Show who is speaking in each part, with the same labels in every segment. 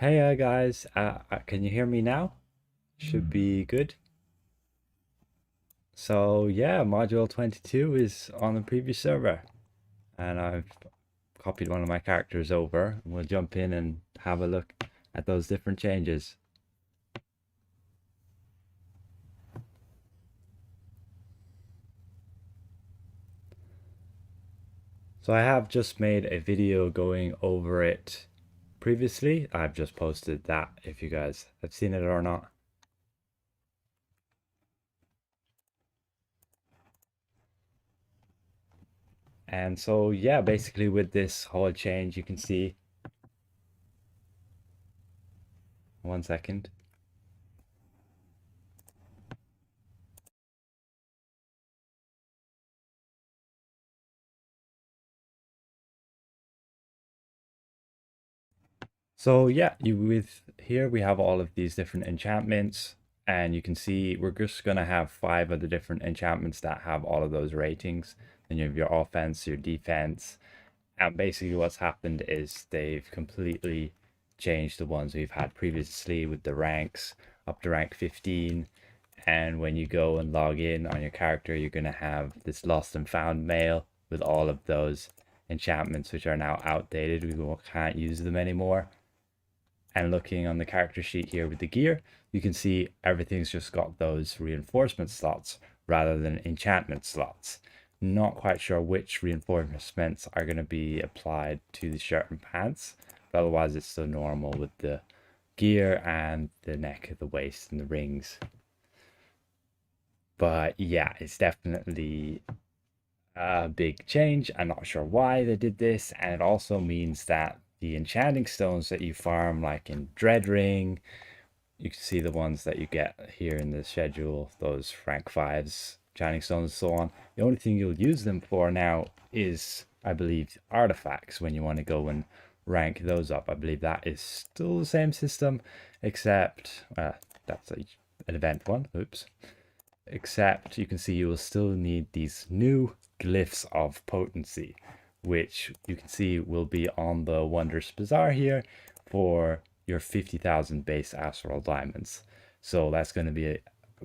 Speaker 1: Hey guys, can you hear me now? Should be good. So yeah, module 22 is on the previous server and I've copied one of my characters over. We'll jump in and have a look at those different changes. So I have just made a video going over it previously. I've just posted that if you guys have seen it or not. And so yeah, basically with this whole change, you can see, one second. So yeah, with here we have all of these different enchantments, and you can see we're just gonna have 5 of the different enchantments that have all of those ratings. Then you have your offense, your defense, and basically what's happened is they've completely changed the ones we've had previously with the ranks up to rank 15. And when you go and log in on your character, you're gonna have this lost and found mail with all of those enchantments which are now outdated. We can't use them anymore. And looking on the character sheet here with the gear, you can see everything's just got those reinforcement slots rather than enchantment slots. Not quite sure which reinforcements are going to be applied to the shirt and pants, but otherwise it's still normal with the gear and the neck, the waist, and the rings. But yeah, it's definitely a big change. I'm not sure why they did this, and it also means that the enchanting stones that you farm, like in Dreadring, you can see the ones that you get here in the schedule, those rank 5s, enchanting stones, and so on. The only thing you'll use them for now is, I believe, artifacts when you want to go and rank those up. I believe that is still the same system, except that's an event one. Oops. Except you can see you will still need these new glyphs of potency, which you can see will be on the Wondrous Bazaar here for your 50,000 base astral diamonds. So that's going to be a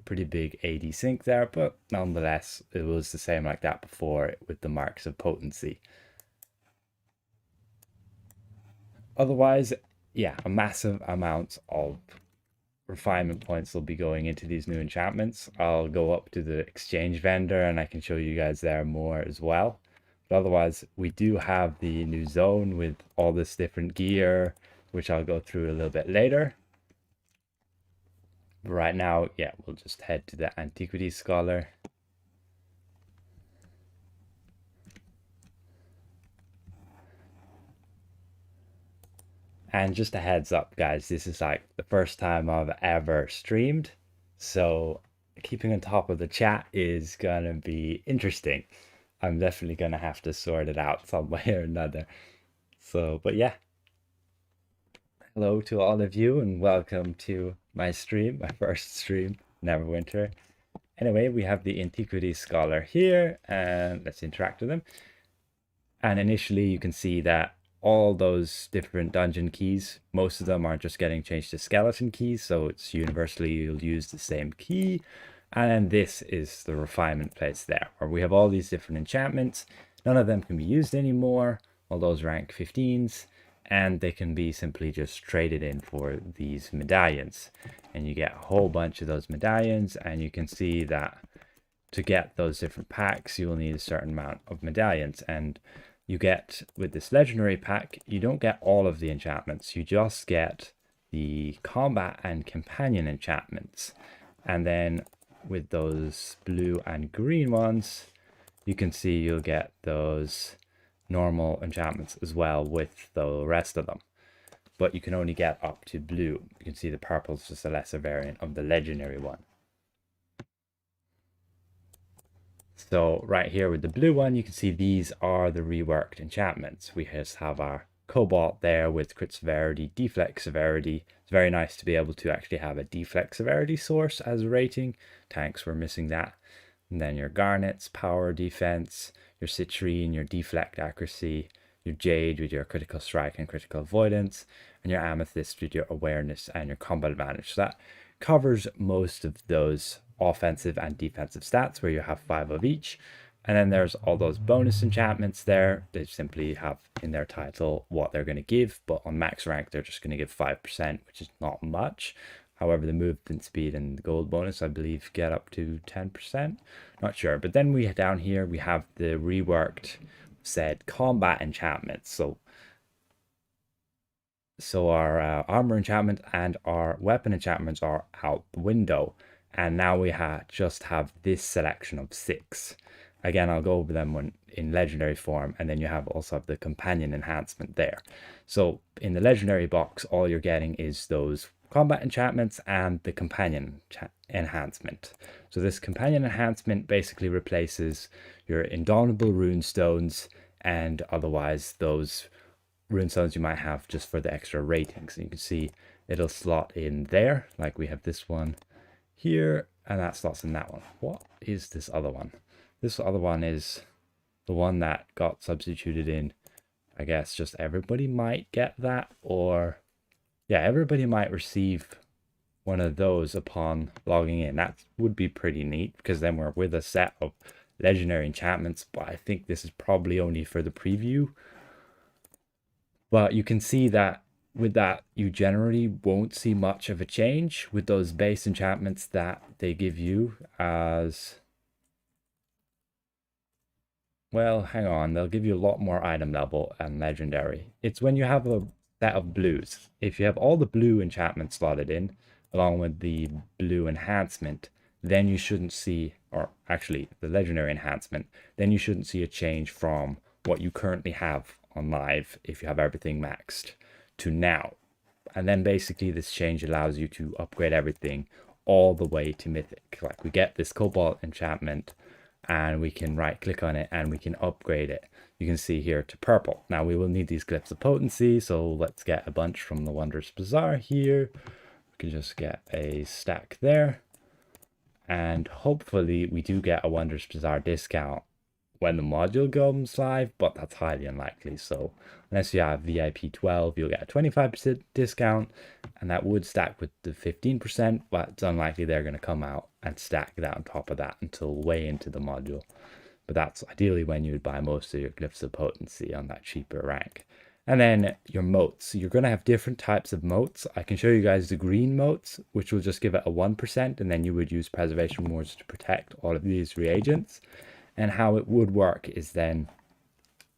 Speaker 1: pretty big AD sync there, but nonetheless, it was the same like that before with the marks of potency. Otherwise, yeah, a massive amount of refinement points will be going into these new enchantments. I'll go up to the exchange vendor and I can show you guys there more as well. But otherwise, we do have the new zone with all this different gear, which I'll go through a little bit later. But right now, yeah, we'll just head to the Antiquity Scholar. And just a heads up, guys, this is like the first time I've ever streamed. So keeping on top of the chat is gonna be interesting. I'm definitely gonna have to sort it out some way or another. So, but yeah, hello to all of you and welcome to my stream, my first stream, Neverwinter. Anyway, we have the Antiquity Scholar here, and let's interact with them. And initially you can see that all those different dungeon keys, most of them are just getting changed to skeleton keys, so it's universally you'll use the same key. And then this is the refinement place there, where we have all these different enchantments. None of them can be used anymore, all those rank 15s, and they can be simply just traded in for these medallions. And you get a whole bunch of those medallions, and you can see that to get those different packs, you will need a certain amount of medallions. And you get, with this legendary pack, you don't get all of the enchantments. You just get the combat and companion enchantments. And then with those blue and green ones, you can see you'll get those normal enchantments as well with the rest of them. But you can only get up to blue. You can see the purple is just a lesser variant of the legendary one. So right here with the blue one, you can see these are the reworked enchantments. We just have our Cobalt there with crit severity, deflect severity. It's very nice to be able to actually have a deflect severity source as a rating. Tanks were missing that. And then your Garnets, power defense, your Citrine, your deflect accuracy, your Jade with your critical strike and critical avoidance, and your Amethyst with your awareness and your combat advantage. So that covers most of those offensive and defensive stats where you have 5 of each. And then there's all those bonus enchantments there. They simply have in their title what they're going to give, but on max rank, they're just going to give 5%, which is not much. However, the movement speed and the gold bonus, I believe, get up to 10%. Not sure. But then down here, we have the reworked said combat enchantments. So our armor enchantment and our weapon enchantments are out the window. And now we just have this selection of 6. Again, I'll go over them in legendary form, and then you also have the companion enhancement there. So in the legendary box, all you're getting is those combat enchantments and the companion enhancement. So this companion enhancement basically replaces your indomitable runestones and otherwise those runestones you might have just for the extra ratings. And you can see it'll slot in there, like we have this one here, and that slots in that one. What is this other one? This other one is the one that got substituted in. I guess just everybody might get that, or yeah, everybody might receive one of those upon logging in. That would be pretty neat, because then we're with a set of legendary enchantments, but I think this is probably only for the preview. But you can see that with that, you generally won't see much of a change with those base enchantments that they give you as... Well, hang on, they'll give you a lot more item level and legendary. It's when you have a set of blues. If you have all the blue enchantments slotted in, along with the blue enhancement, then you shouldn't see, or actually the legendary enhancement, then you shouldn't see a change from what you currently have on live if you have everything maxed to now. And then basically this change allows you to upgrade everything all the way to mythic. Like we get this cobalt enchantment, and we can right click on it and we can upgrade it. You can see here to purple. Now we will need these glyphs of potency, so let's get a bunch from the Wondrous Bazaar here. We can just get a stack there, and hopefully we do get a Wondrous Bazaar discount when the module comes live, but that's highly unlikely. So unless you have VIP 12, you'll get a 25% discount, and that would stack with the 15%, but it's unlikely they're going to come out and stack that on top of that until way into the module. But that's ideally when you would buy most of your glyphs of potency on that cheaper rank. And then your moats. You're going to have different types of moats. I can show you guys the green moats, which will just give it a 1%, and then you would use preservation wards to protect all of these reagents. And how it would work is then,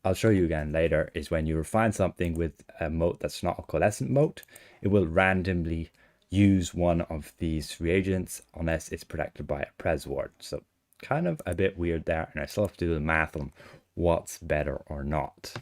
Speaker 1: I'll show you again later, is when you refine something with a moat that's not a coalescent moat, it will randomly use one of these reagents unless it's protected by a pres ward. So kind of a bit weird there, and I still have to do the math on what's better or not.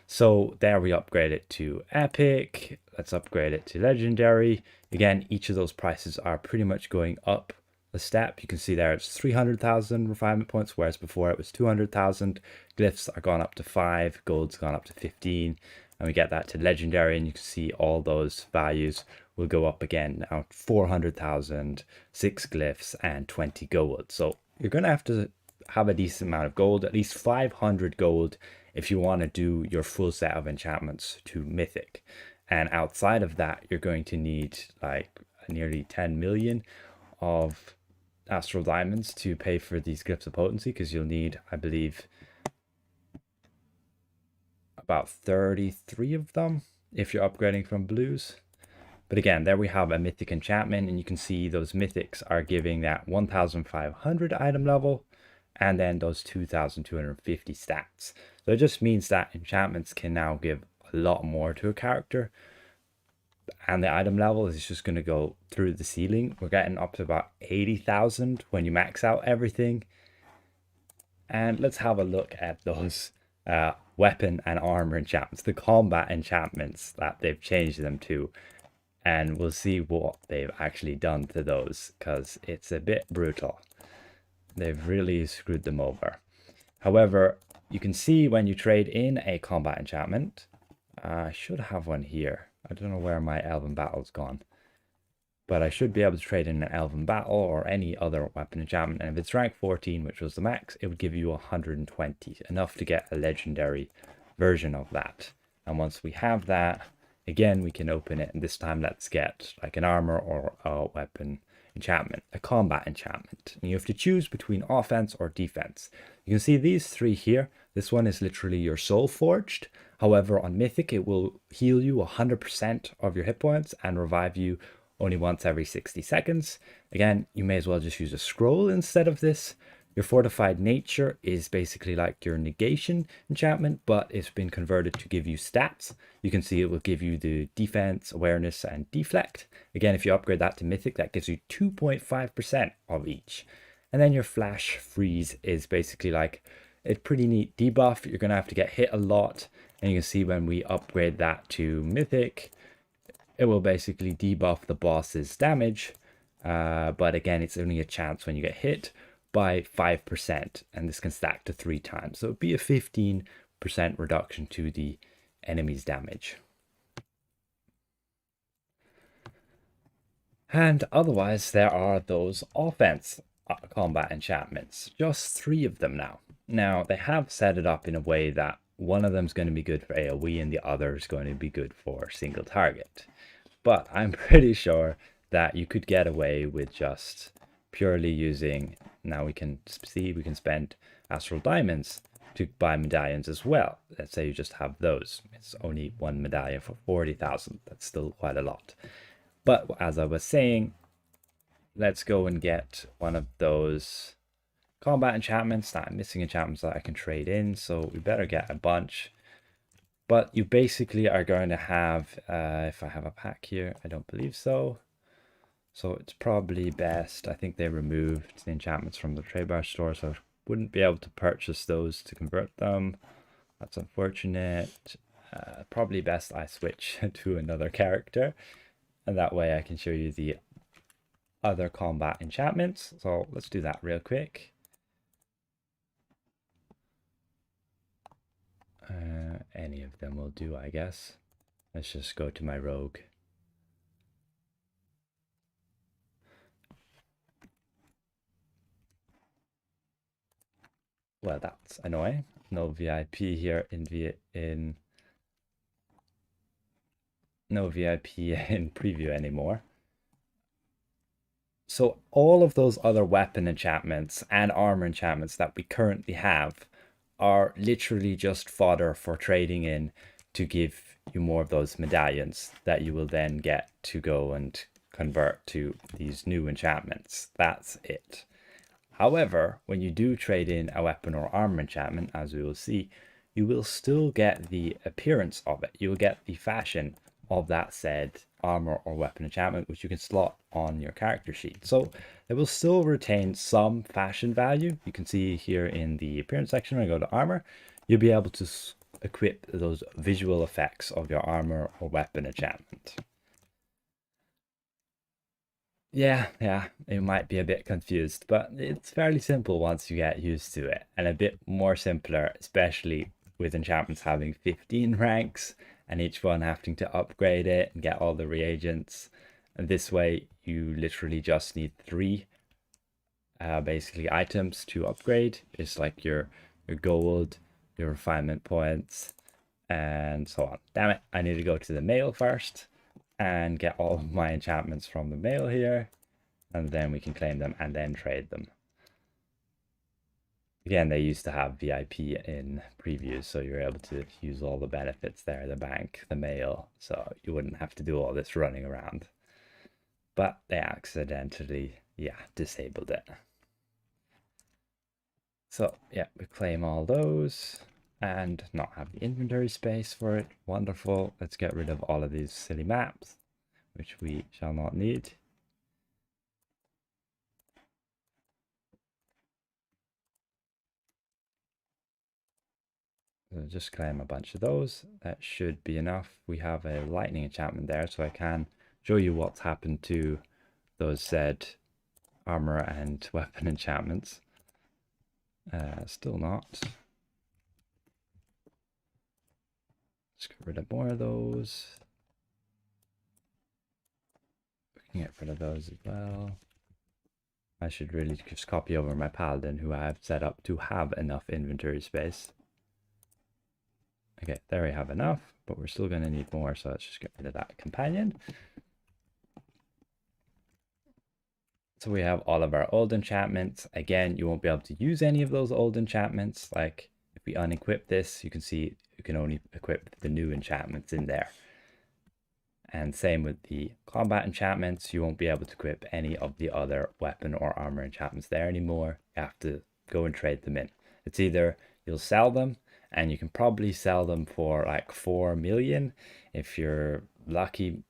Speaker 1: So there we upgrade it to epic. Let's upgrade it to legendary. Again, each of those prices are pretty much going up a step. You can see there it's 300,000 refinement points, whereas before it was 200,000. Glyphs are gone up to 5, gold's gone up to 15, and we get that to legendary, and you can see all those values will go up again. Now 400,000, 6 glyphs, and 20 gold. So you're going to have a decent amount of gold, at least 500 gold if you want to do your full set of enchantments to mythic. And outside of that, you're going to need like nearly 10 million of astral diamonds to pay for these glyphs of potency, because you'll need, I believe, about 33 of them if you're upgrading from blues. But again, there we have a mythic enchantment, and you can see those mythics are giving that 1,500 item level and then those 2,250 stats. So it just means that enchantments can now give a lot more to a character, and the item level is just going to go through the ceiling. We're getting up to about 80,000 when you max out everything. And let's have a look at those weapon and armor enchantments, the combat enchantments that they've changed them to. And we'll see what they've actually done to those, because it's a bit brutal. They've really screwed them over. However, you can see when you trade in a combat enchantment, I should have one here. I don't know where my Elven Battle's gone, but I should be able to trade in an Elven Battle or any other weapon enchantment. And if it's rank 14, which was the max, it would give you 120, enough to get a legendary version of that. And once we have that, again, we can open it, and this time let's get like an armor or a weapon enchantment, a combat enchantment. And you have to choose between offense or defense. You can see these three here. This one is literally your soul forged. However, on Mythic, it will heal you 100% of your hit points and revive you only once every 60 seconds. Again, you may as well just use a scroll instead of this. Your Fortified Nature is basically like your negation enchantment, but it's been converted to give you stats. You can see it will give you the defense, awareness, and deflect. Again, if you upgrade that to Mythic, that gives you 2.5% of each. And then your Flash Freeze is basically like a pretty neat debuff. You're going to have to get hit a lot. And you can see when we upgrade that to Mythic, it will basically debuff the boss's damage. But again, it's only a chance when you get hit by 5%, and this can stack to 3 times. So it'd be a 15% reduction to the enemy's damage. And otherwise, there are those offense combat enchantments. Just 3 of them now. Now, they have set it up in a way that one of them is going to be good for AoE and the other is going to be good for single target. But I'm pretty sure that you could get away with just purely using, now we can see we can spend astral diamonds to buy medallions as well. Let's say you just have those. It's only 1 medallion for 40,000. That's still quite a lot. But as I was saying, let's go and get one of those combat enchantments. That I'm missing enchantments that I can trade in, so we better get a bunch. But you basically are going to have, if I have a pack here, I don't believe so. So it's probably best, I think they removed the enchantments from the trade bar store, so I wouldn't be able to purchase those to convert them. That's unfortunate. Probably best I switch to another character, and that way I can show you the other combat enchantments. So let's do that real quick. Any of them will do, I guess. Let's just go to my rogue. Well, that's annoying. No VIP here no VIP in preview anymore. So all of those other weapon enchantments and armor enchantments that we currently have are literally just fodder for trading in to give you more of those medallions that you will then get to go and convert to these new enchantments. That's it. However, when you do trade in a weapon or armor enchantment, as we will see, you will still get the appearance of it. You will get the fashion of that said armor or weapon enchantment, which you can slot on your character sheet. So it will still retain some fashion value. You can see here in the appearance section, when I go to armor, you'll be able to equip those visual effects of your armor or weapon enchantment. Yeah, it might be a bit confused, but it's fairly simple once you get used to it, and a bit more simpler, especially with enchantments having 15 ranks and each one having to upgrade it and get all the reagents. And this way, you literally just need 3 basically items to upgrade. It's like your gold, your refinement points, and so on. Damn it, I need to go to the mail first and get all of my enchantments from the mail here, and then we can claim them and then trade them. Again, they used to have VIP in previews, so you're able to use all the benefits there, the bank, the mail, so you wouldn't have to do all this running around. But they accidentally, disabled it. So yeah, we claim all those and not have the inventory space for it. Wonderful. Let's get rid of all of these silly maps, which we shall not need. So just claim a bunch of those. That should be enough. We have a lightning enchantment there, so I can show you what's happened to those said armor and weapon enchantments. Still not. Let's get rid of more of those. We can get rid of those as well. I should really just copy over my paladin, who I have set up to have enough inventory space. Okay, there we have enough, but we're still going to need more, so let's just get rid of that companion. So we have all of our old enchantments. Again, you won't be able to use any of those old enchantments. Like if we unequip this, you can see you can only equip the new enchantments in there. And same with the combat enchantments, you won't be able to equip any of the other weapon or armor enchantments there anymore. You have to go and trade them in. It's either you'll sell them, and you can probably sell them for like 4 million if you're lucky,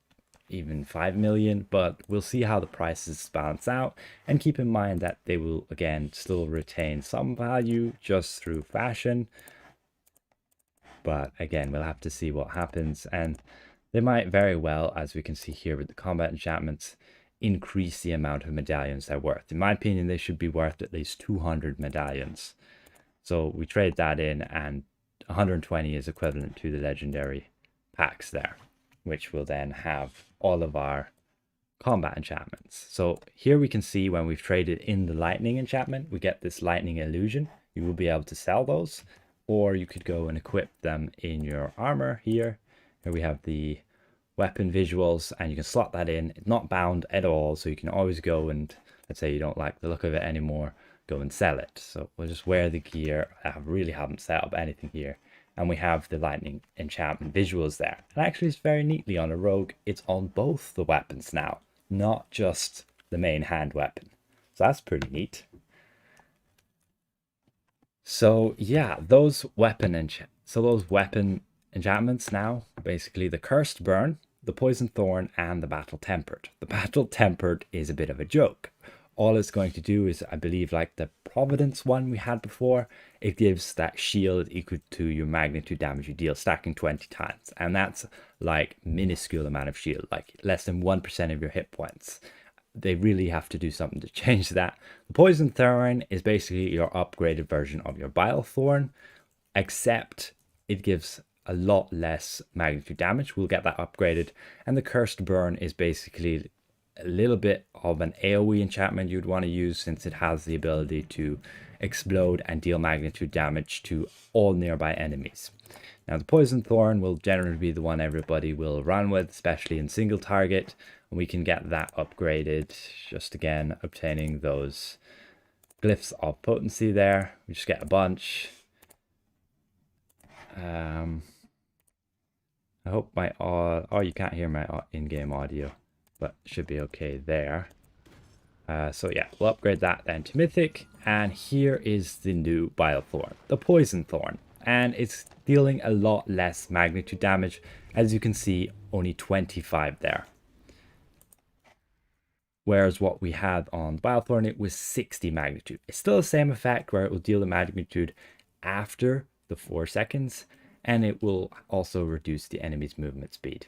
Speaker 1: even 5 million, but we'll see how the prices balance out, and keep in mind that they will again still retain some value just through fashion, but again we'll have to see what happens. And they might very well, as we can see here with the combat enchantments, increase the amount of medallions they're worth. In my opinion, they should be worth at least 200 medallions. So we trade that in, and 120 is equivalent to the legendary packs there, which will then have all of our combat enchantments. So here we can see when we've traded in the lightning enchantment, we get this lightning illusion. You will be able to sell those, or you could go and equip them in your armor here. Here we have the weapon visuals, and you can slot that in. It's not bound at all, so you can always go and, let's say you don't like the look of it anymore, go and sell it. So we'll just wear the gear. I really haven't set up anything here. And we have the lightning enchantment visuals there. And actually it's very neatly on a rogue. It's on both the weapons now, not just the main hand weapon. So that's pretty neat. So yeah, those weapon enchantments now, basically the Cursed Burn, the Poison Thorn, and the Battle Tempered. The Battle Tempered is a bit of a joke. All it's going to do is, I believe, like the Providence one we had before, it gives that shield equal to your magnitude damage you deal, stacking 20 times. And that's like minuscule amount of shield, like less than 1% of your hit points. They really have to do something to change that. The Poison Thorn is basically your upgraded version of your Bile Thorn, except it gives a lot less magnitude damage. We'll get that upgraded. And the Cursed Burn is basically a little bit of an AoE enchantment you'd want to use, since it has the ability to explode and deal magnitude damage to all nearby enemies. Now the Poison Thorn will generally be the one everybody will run with, especially in single target, and we can get that upgraded just again obtaining those glyphs of potency there. We just get a bunch. I hope my oh, you can't hear my in-game audio, but should be okay there. So yeah, we'll upgrade that then to Mythic, and here is the new Bile Thorn, the Poison Thorn, and it's dealing a lot less magnitude damage. As you can see, only 25 there. Whereas what we had on Bile Thorn, it was 60 magnitude. It's still the same effect where it will deal the magnitude after the 4 seconds, and it will also reduce the enemy's movement speed.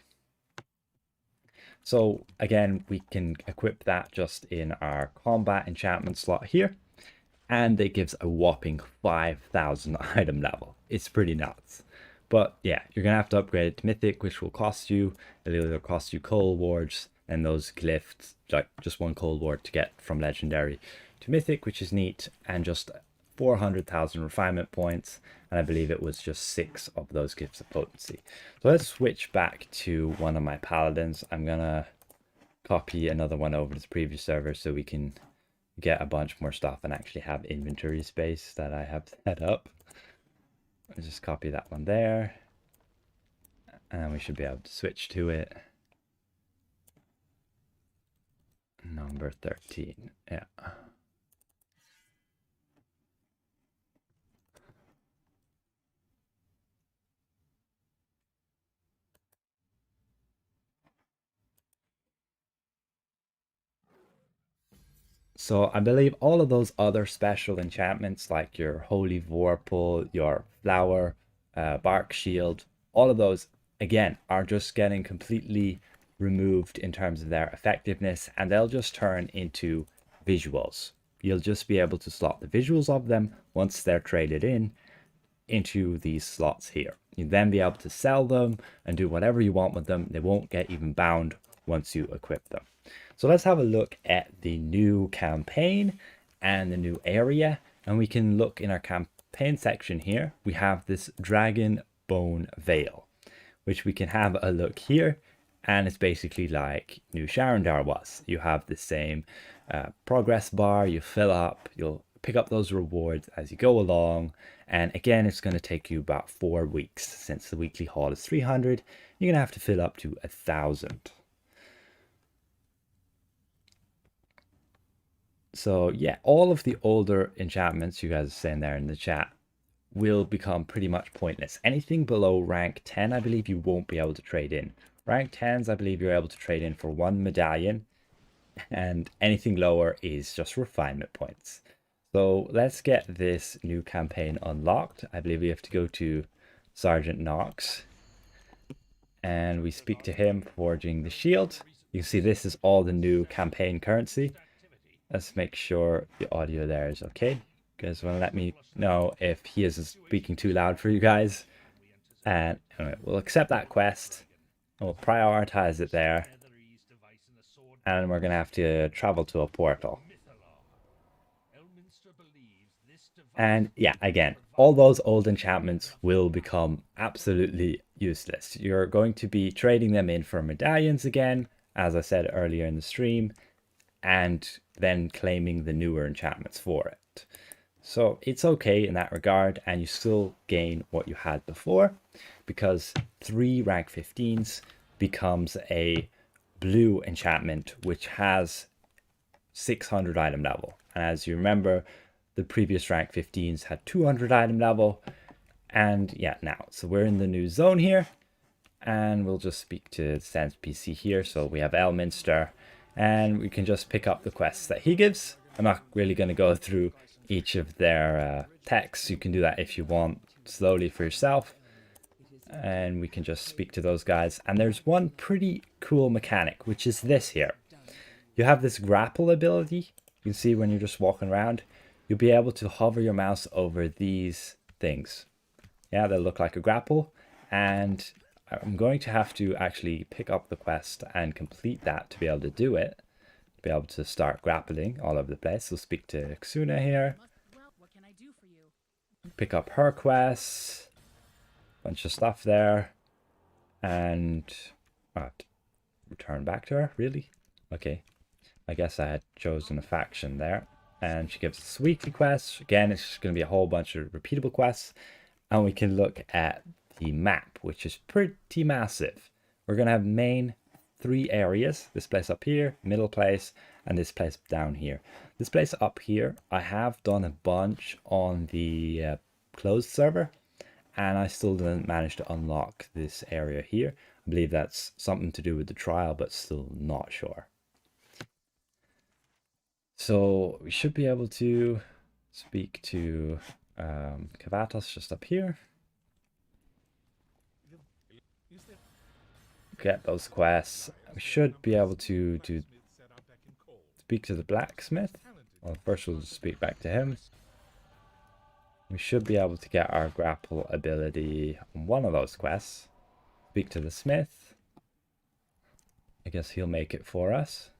Speaker 1: So again, we can equip that just in our combat enchantment slot here, and it gives a whopping 5,000 item level. It's pretty nuts. But yeah, you're gonna have to upgrade it to Mythic, which will cost you, it'll either cost you Coal Wards and those glyphs, like just 1 Coal Ward to get from Legendary to Mythic, which is neat, and just 400,000 refinement points, and I believe it was just 6 of those gifts of potency. So let's switch back to one of my paladins. I'm gonna copy another one over to the previous server so we can get a bunch more stuff and actually have inventory space that I have set up. I'll just copy that one there, and we should be able to switch to it. Number 13, yeah. So I believe all of those other special enchantments, like your Holy Vorpal, your Flower, Bark Shield, all of those, again, are just getting completely removed in terms of their effectiveness, and they'll just turn into visuals. You'll just be able to slot the visuals of them once they're traded in into these slots here. You'll then be able to sell them and do whatever you want with them. They won't get even bound once you equip them. So let's have a look at the new campaign and the new area, and we can look in our campaign section here. We have this dragon Bone Veil, which we can have a look here. And it's basically like New Sharandar was. You have the same progress bar, you fill up, you'll pick up those rewards as you go along. And again, it's going to take you about 4 weeks. Since the weekly haul is 300, you're going to have to fill up to 1,000. So yeah, all of the older enchantments you guys are saying there in the chat will become pretty much pointless. Anything below rank 10, I believe you won't be able to trade in. Rank 10s, I believe you're able to trade in for 1 medallion, and anything lower is just refinement points. So let's get this new campaign unlocked. I believe we have to go to Sergeant Knox, and we speak to him, forging the shield. You can see this is all the new campaign currency. Let's make sure the audio there is okay. You guys want to let me know if he is speaking too loud for you guys. And anyway, we'll accept that quest. And we'll prioritize it there. And we're going to have to travel to a portal. And yeah, again, all those old enchantments will become absolutely useless. You're going to be trading them in for medallions again, as I said earlier in the stream, and then claiming the newer enchantments for it. So it's okay in that regard, and you still gain what you had before, because 3 rank 15s becomes a blue enchantment which has 600 item level. And as you remember, the previous rank 15s had 200 item level. And yeah, now, so we're in the new zone here, and we'll just speak to the NPC here. So we have Elminster, and we can just pick up the quests that he gives. I'm not really going to go through each of their texts. You can do that if you want slowly for yourself. And we can just speak to those guys. And there's one pretty cool mechanic, which is this here. You have this grapple ability. You can see when you're just walking around, you'll be able to hover your mouse over these things. Yeah, they look like a grapple. And I'm going to have to actually pick up the quest and complete that to be able to do it. To be able to start grappling all over the place. So speak to Xuna here. Pick up her quests. Bunch of stuff there. And I have to return back to her, really? Okay. I guess I had chosen a faction there. And she gives us weekly quests. Again, it's just going to be a whole bunch of repeatable quests. And we can look at the map, which is pretty massive. We're going to have main 3 areas. This place up here, middle place, and this place down here. This place up here, I have done a bunch on the closed server, and I still didn't manage to unlock this area here. I believe that's something to do with the trial, but still not sure. So we should be able to speak to Kavatos just up here. Get those quests. We should be able to speak to the blacksmith. Well, first we'll just speak back to him. We should be able to get our grapple ability on one of those quests. Speak to the smith. I guess he'll make it for us.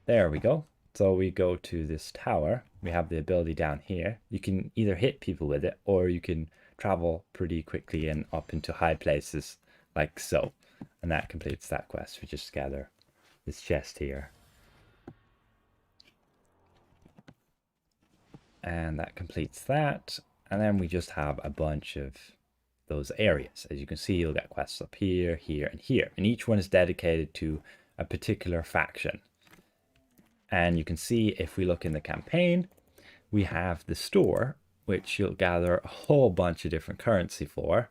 Speaker 1: There we go. So we go to this tower. We have the ability down here. You can either hit people with it, or you can travel pretty quickly and up into high places like so. And that completes that quest. We just gather this chest here. And that completes that. And then we just have a bunch of those areas. As you can see, you'll get quests up here, here, and here. And each one is dedicated to a particular faction. And you can see if we look in the campaign, we have the store, which you'll gather a whole bunch of different currency for.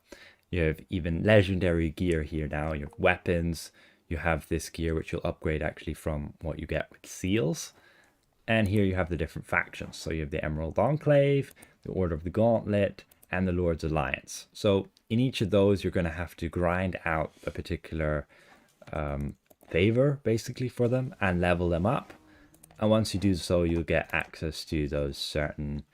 Speaker 1: You have even legendary gear here now. You have weapons. You have this gear, which you'll upgrade actually from what you get with seals. And here you have the different factions. So you have the Emerald Enclave, the Order of the Gauntlet, and the Lord's Alliance. So in each of those, you're going to have to grind out a particular favor, basically, for them and level them up. And once you do so, you'll get access to those certain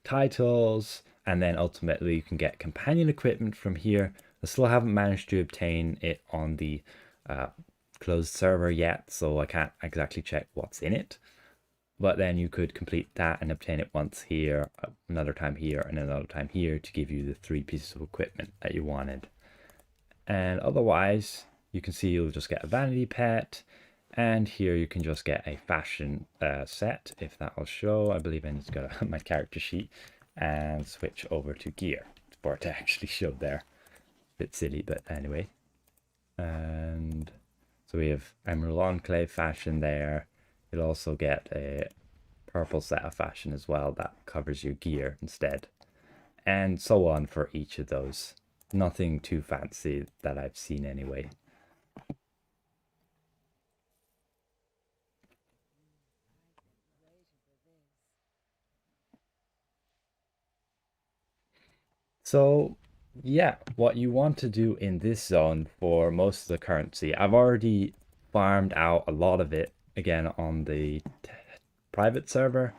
Speaker 1: titles, and then ultimately you can get companion equipment from here. I still haven't managed to obtain it on the closed server yet, so I can't exactly check what's in it. But then you could complete that and obtain it once here, another time here, and another time here to give you the 3 pieces of equipment that you wanted. And otherwise, you can see you'll just get a vanity pet, and here you can just get a fashion set, if that will show. I believe I need to go to my character sheet and switch over to gear for it to actually show there. Bit silly, but anyway. And so we have Emerald Enclave fashion there. You'll also get a purple set of fashion as well that covers your gear instead. And so on for each of those. Nothing too fancy that I've seen anyway. So yeah, what you want to do in this zone for most of the currency, I've already farmed out a lot of it again on the private server.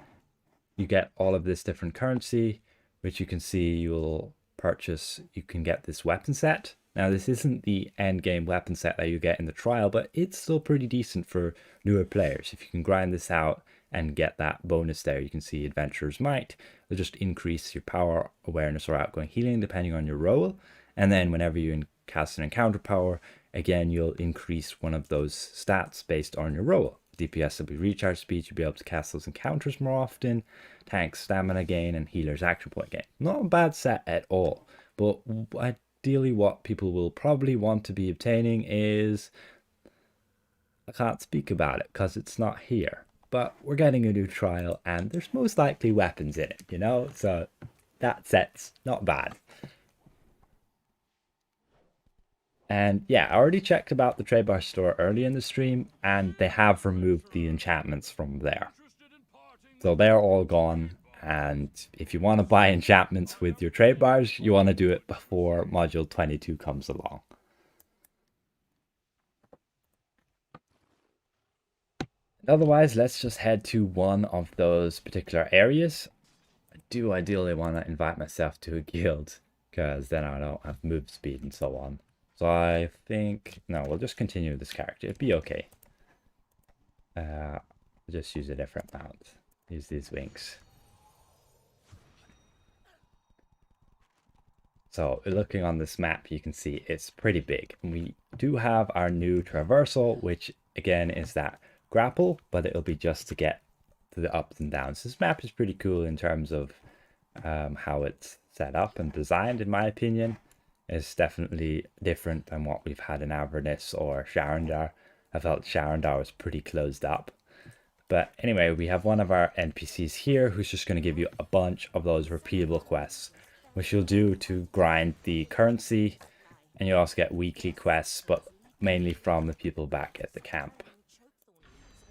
Speaker 1: You get all of this different currency, which you can see you'll purchase. You can get this weapon set. Now, this isn't the end game weapon set that you get in the trial, but it's still pretty decent for newer players. If you can grind this out and get that bonus there, you can see Adventurer's Might. It'll just increase your power, awareness, or outgoing healing depending on your role. And then whenever you cast an encounter power, again, you'll increase one of those stats based on your role. DPS will be recharge speed, you'll be able to cast those encounters more often, tank stamina gain, and healer's action point gain. Not a bad set at all, but ideally what people will probably want to be obtaining is, I can't speak about it because it's not here, but we're getting a new trial and there's most likely weapons in it, you know, so that set's not bad. And yeah, I already checked about the trade bar store early in the stream, and they have removed the enchantments from there. So they're all gone, and if you want to buy enchantments with your trade bars, you want to do it before Module 22 comes along. Otherwise, let's just head to one of those particular areas. I do ideally want to invite myself to a guild, because then I don't have move speed and so on. So I think, no, we'll just continue with this character. It'd be okay. Just use a different mount. Use these wings. So looking on this map, you can see it's pretty big. And we do have our new traversal, which again is that grapple, but it'll be just to get to the ups and downs. This map is pretty cool in terms of how it's set up and designed, in my opinion. Is definitely different than what we've had in Avernus or Sharandar. I felt Sharandar was pretty closed up. But anyway, we have one of our NPCs here who's just going to give you a bunch of those repeatable quests, which you'll do to grind the currency, and you also get weekly quests, but mainly from the people back at the camp.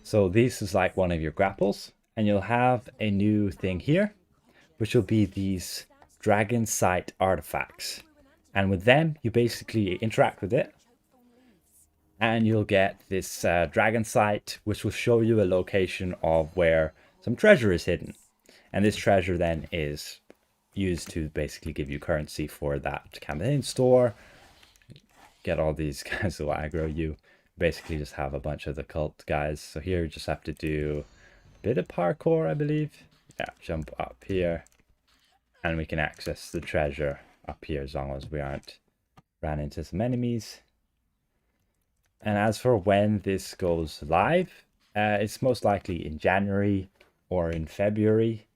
Speaker 1: So this is like one of your grapples, and you'll have a new thing here, which will be these dragon sight artifacts. And with them, you basically interact with it, and you'll get this dragon sight, which will show you a location of where some treasure is hidden. And this treasure then is used to basically give you currency for that campaign store. Get all these guys who aggro you. Basically just have a bunch of the cult guys. So here you just have to do a bit of parkour, I believe. Yeah, jump up here. And we can access the treasure up here as long as we aren't ran into some enemies. And as for when this goes live, it's most likely in January or in February,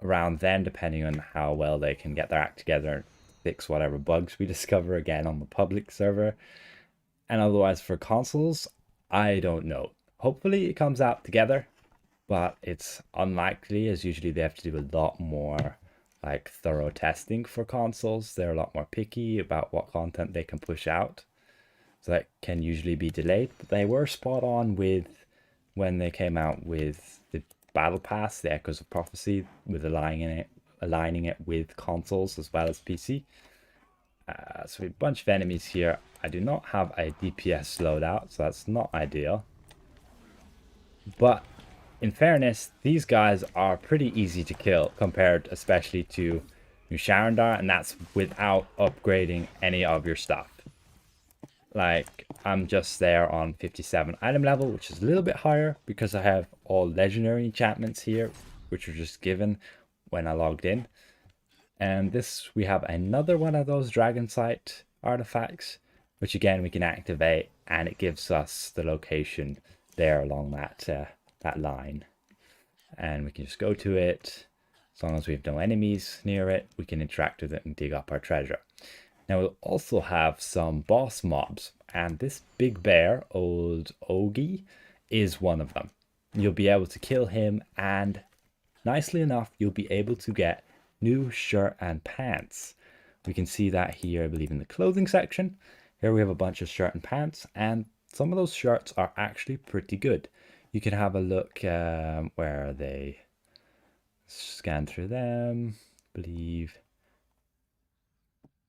Speaker 1: around then, depending on how well they can get their act together and fix whatever bugs we discover again on the public server. And otherwise for consoles, I don't know. Hopefully it comes out together, but it's unlikely, as usually they have to do a lot more like thorough testing for consoles. They're a lot more picky about what content they can push out. So that can usually be delayed, but they were spot on with when they came out with the Battle Pass, the Echoes of Prophecy, with aligning it with consoles as well as PC. So we have a bunch of enemies here. I do not have a DPS loadout, so that's not ideal. But in fairness, these guys are pretty easy to kill compared especially to New Sharandar, and that's without upgrading any of your stuff. Like, I'm just there on 57 item level, which is a little bit higher because I have all legendary enchantments here, which were just given when I logged in. And this, we have another one of those dragon sight artifacts, which again we can activate, and it gives us the location there along that line. And we can just go to it. As long as we have no enemies near it, we can interact with it and dig up our treasure. Now we'll also have some boss mobs, and this big bear, Old Ogie, is one of them. You'll be able to kill him, and nicely enough, you'll be able to get new shirt and pants. We can see that here, I believe, in the clothing section. Here we have a bunch of shirt and pants, and some of those shirts are actually pretty good. You can have a look, where are they? Scan through them, I believe.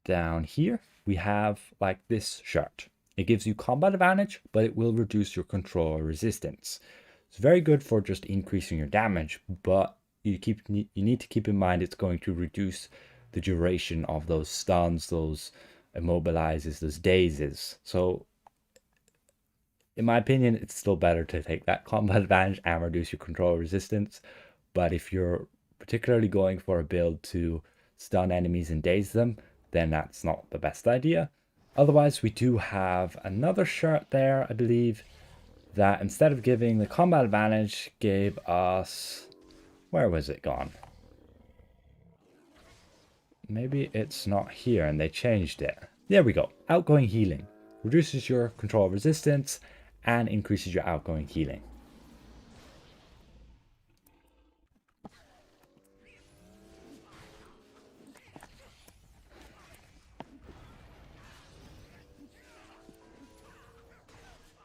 Speaker 1: Down here, we have like this shirt. It gives you combat advantage, but it will reduce your control resistance. It's very good for just increasing your damage, but you need to keep in mind it's going to reduce the duration of those stuns, those immobilizes, those dazes. So in my opinion, it's still better to take that combat advantage and reduce your control resistance. But if you're particularly going for a build to stun enemies and daze them, then that's not the best idea. Otherwise, we do have another shirt there, I believe, that instead of giving the combat advantage, gave us... Where was it gone? Maybe it's not here and they changed it. There we go. Outgoing healing. Reduces your control resistance and increases your outgoing healing.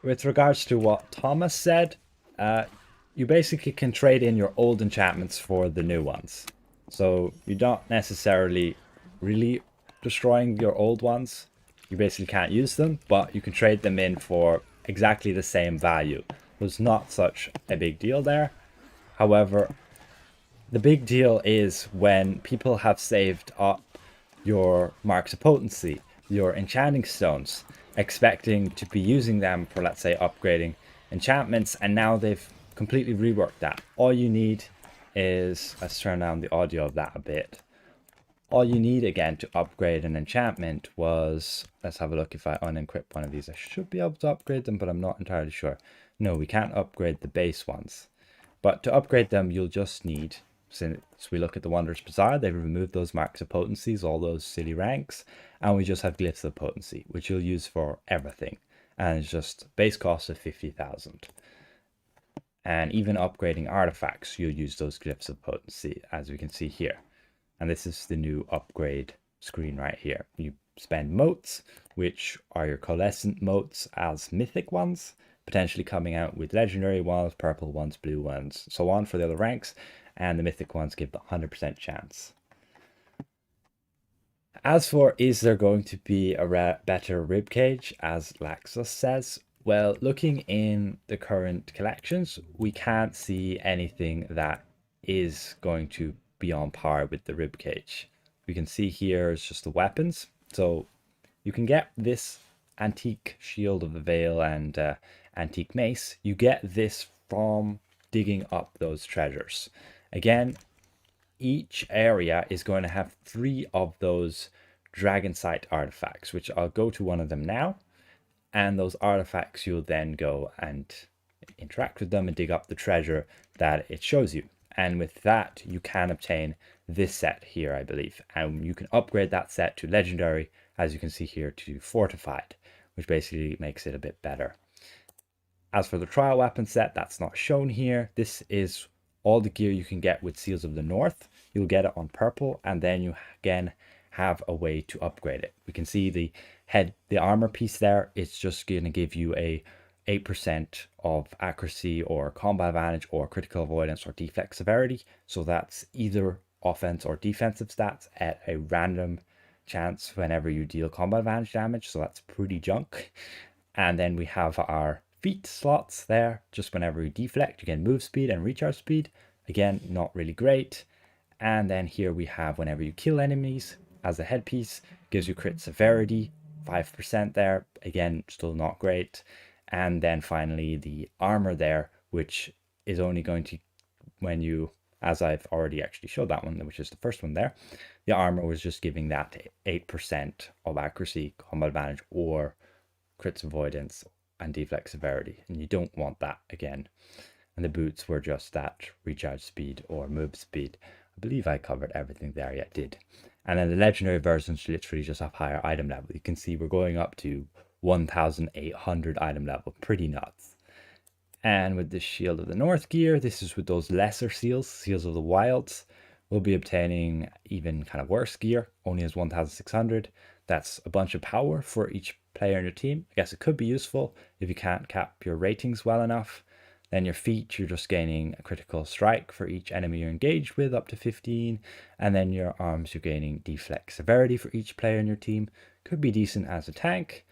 Speaker 1: With regards to what Thomas said, you basically can trade in your old enchantments for the new ones. So you're not necessarily really destroying your old ones. You basically can't use them, but you can trade them in for exactly the same value. There's not such a big deal there. However, the big deal is when people have saved up your marks of potency, your enchanting stones, expecting to be using them for, let's say, upgrading enchantments, and now they've completely reworked that. All you need is, let's turn down the audio of that a bit. All you need again to upgrade an enchantment was, let's have a look. If I unequip one of these, I should be able to upgrade them, but I'm not entirely sure. No, we can't upgrade the base ones. But to upgrade them, you'll just need, since we look at the Wondrous Bazaar, they've removed those marks of potencies, all those silly ranks, and we just have glyphs of potency, which you'll use for everything. And it's just base cost of 50,000. And even upgrading artifacts, you'll use those glyphs of potency, as we can see here. And this is the new upgrade screen right here. You spend motes, which are your coalescent motes as mythic ones, potentially coming out with legendary ones, purple ones, blue ones, so on for the other ranks, and the mythic ones give the 100% chance. As for, is there going to be a better ribcage, as Laxus says? Well, looking in the current collections, we can't see anything that is going to be on par with the ribcage. We can see here is just the weapons. So you can get this antique shield of the veil and antique mace. You get this from digging up those treasures. Again, each area is going to have 3 of those dragon sight artifacts, which I'll go to one of them now. And those artifacts, you'll then go and interact with them and dig up the treasure that it shows you. And with that, you can obtain this set here, I believe. And you can upgrade that set to legendary, as you can see here, to fortified, which basically makes it a bit better. As for the trial weapon set, that's not shown here. This is all the gear you can get with Seals of the North. You'll get it on purple, and then you again have a way to upgrade it. We can see the armor piece there. It's just going to give you a 8% of accuracy or combat advantage or critical avoidance or defect severity. So that's either offense or defensive stats at a random chance whenever you deal combat advantage damage. So that's pretty junk. And then we have our feet slots there. Just whenever you deflect, you get move speed and recharge speed. Again, not really great. And then here we have whenever you kill enemies as a headpiece, gives you crit severity 5% there. Again, still not great. And then finally the armor there, which is only going to, when you, as I've already actually showed that one, which is the first one there, the armor was just giving that 8% of accuracy, combat advantage, or crits avoidance and deflex severity. And you don't want that again. And the boots were just that recharge speed or move speed. I believe I covered everything there. Yeah, I did. And then the legendary versions literally just have higher item level. You can see we're going up to 1,800 item level. Pretty nuts. And with the Shield of the North gear, this is with those lesser seals, Seals of the Wilds. We'll be obtaining even kind of worse gear, only as 1,600. That's a bunch of power for each player in your team. I guess it could be useful if you can't cap your ratings well enough. Then your feet, you're just gaining a critical strike for each enemy you're engaged with, up to 15. And then your arms, you're gaining deflex severity for each player in your team. Could be decent as a tank.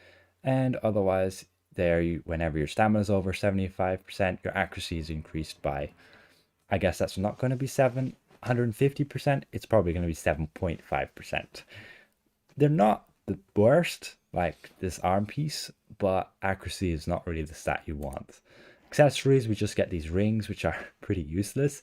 Speaker 1: And otherwise, there, whenever your stamina is over 75%, your accuracy is increased by, I guess that's not going to be 750%. It's probably going to be 7.5%. They're not the worst, like this arm piece, but accuracy is not really the stat you want. Accessories, we just get these rings, which are pretty useless.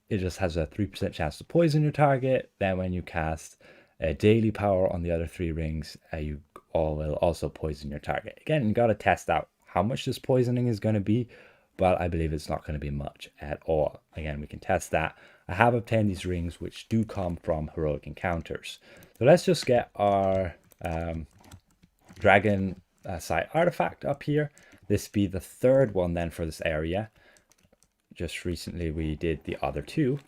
Speaker 1: It just has a 3% chance to poison your target. Then when you cast a daily power on the other 3 rings, you all will also poison your target. Again, you got to test out how much this poisoning is going to be, but I believe it's not going to be much at all. Again, we can test that. I have obtained these rings, which do come from heroic encounters. So let's just get our dragon site artifact up here. This be the 3rd one then for this area. Just recently we did the other 2.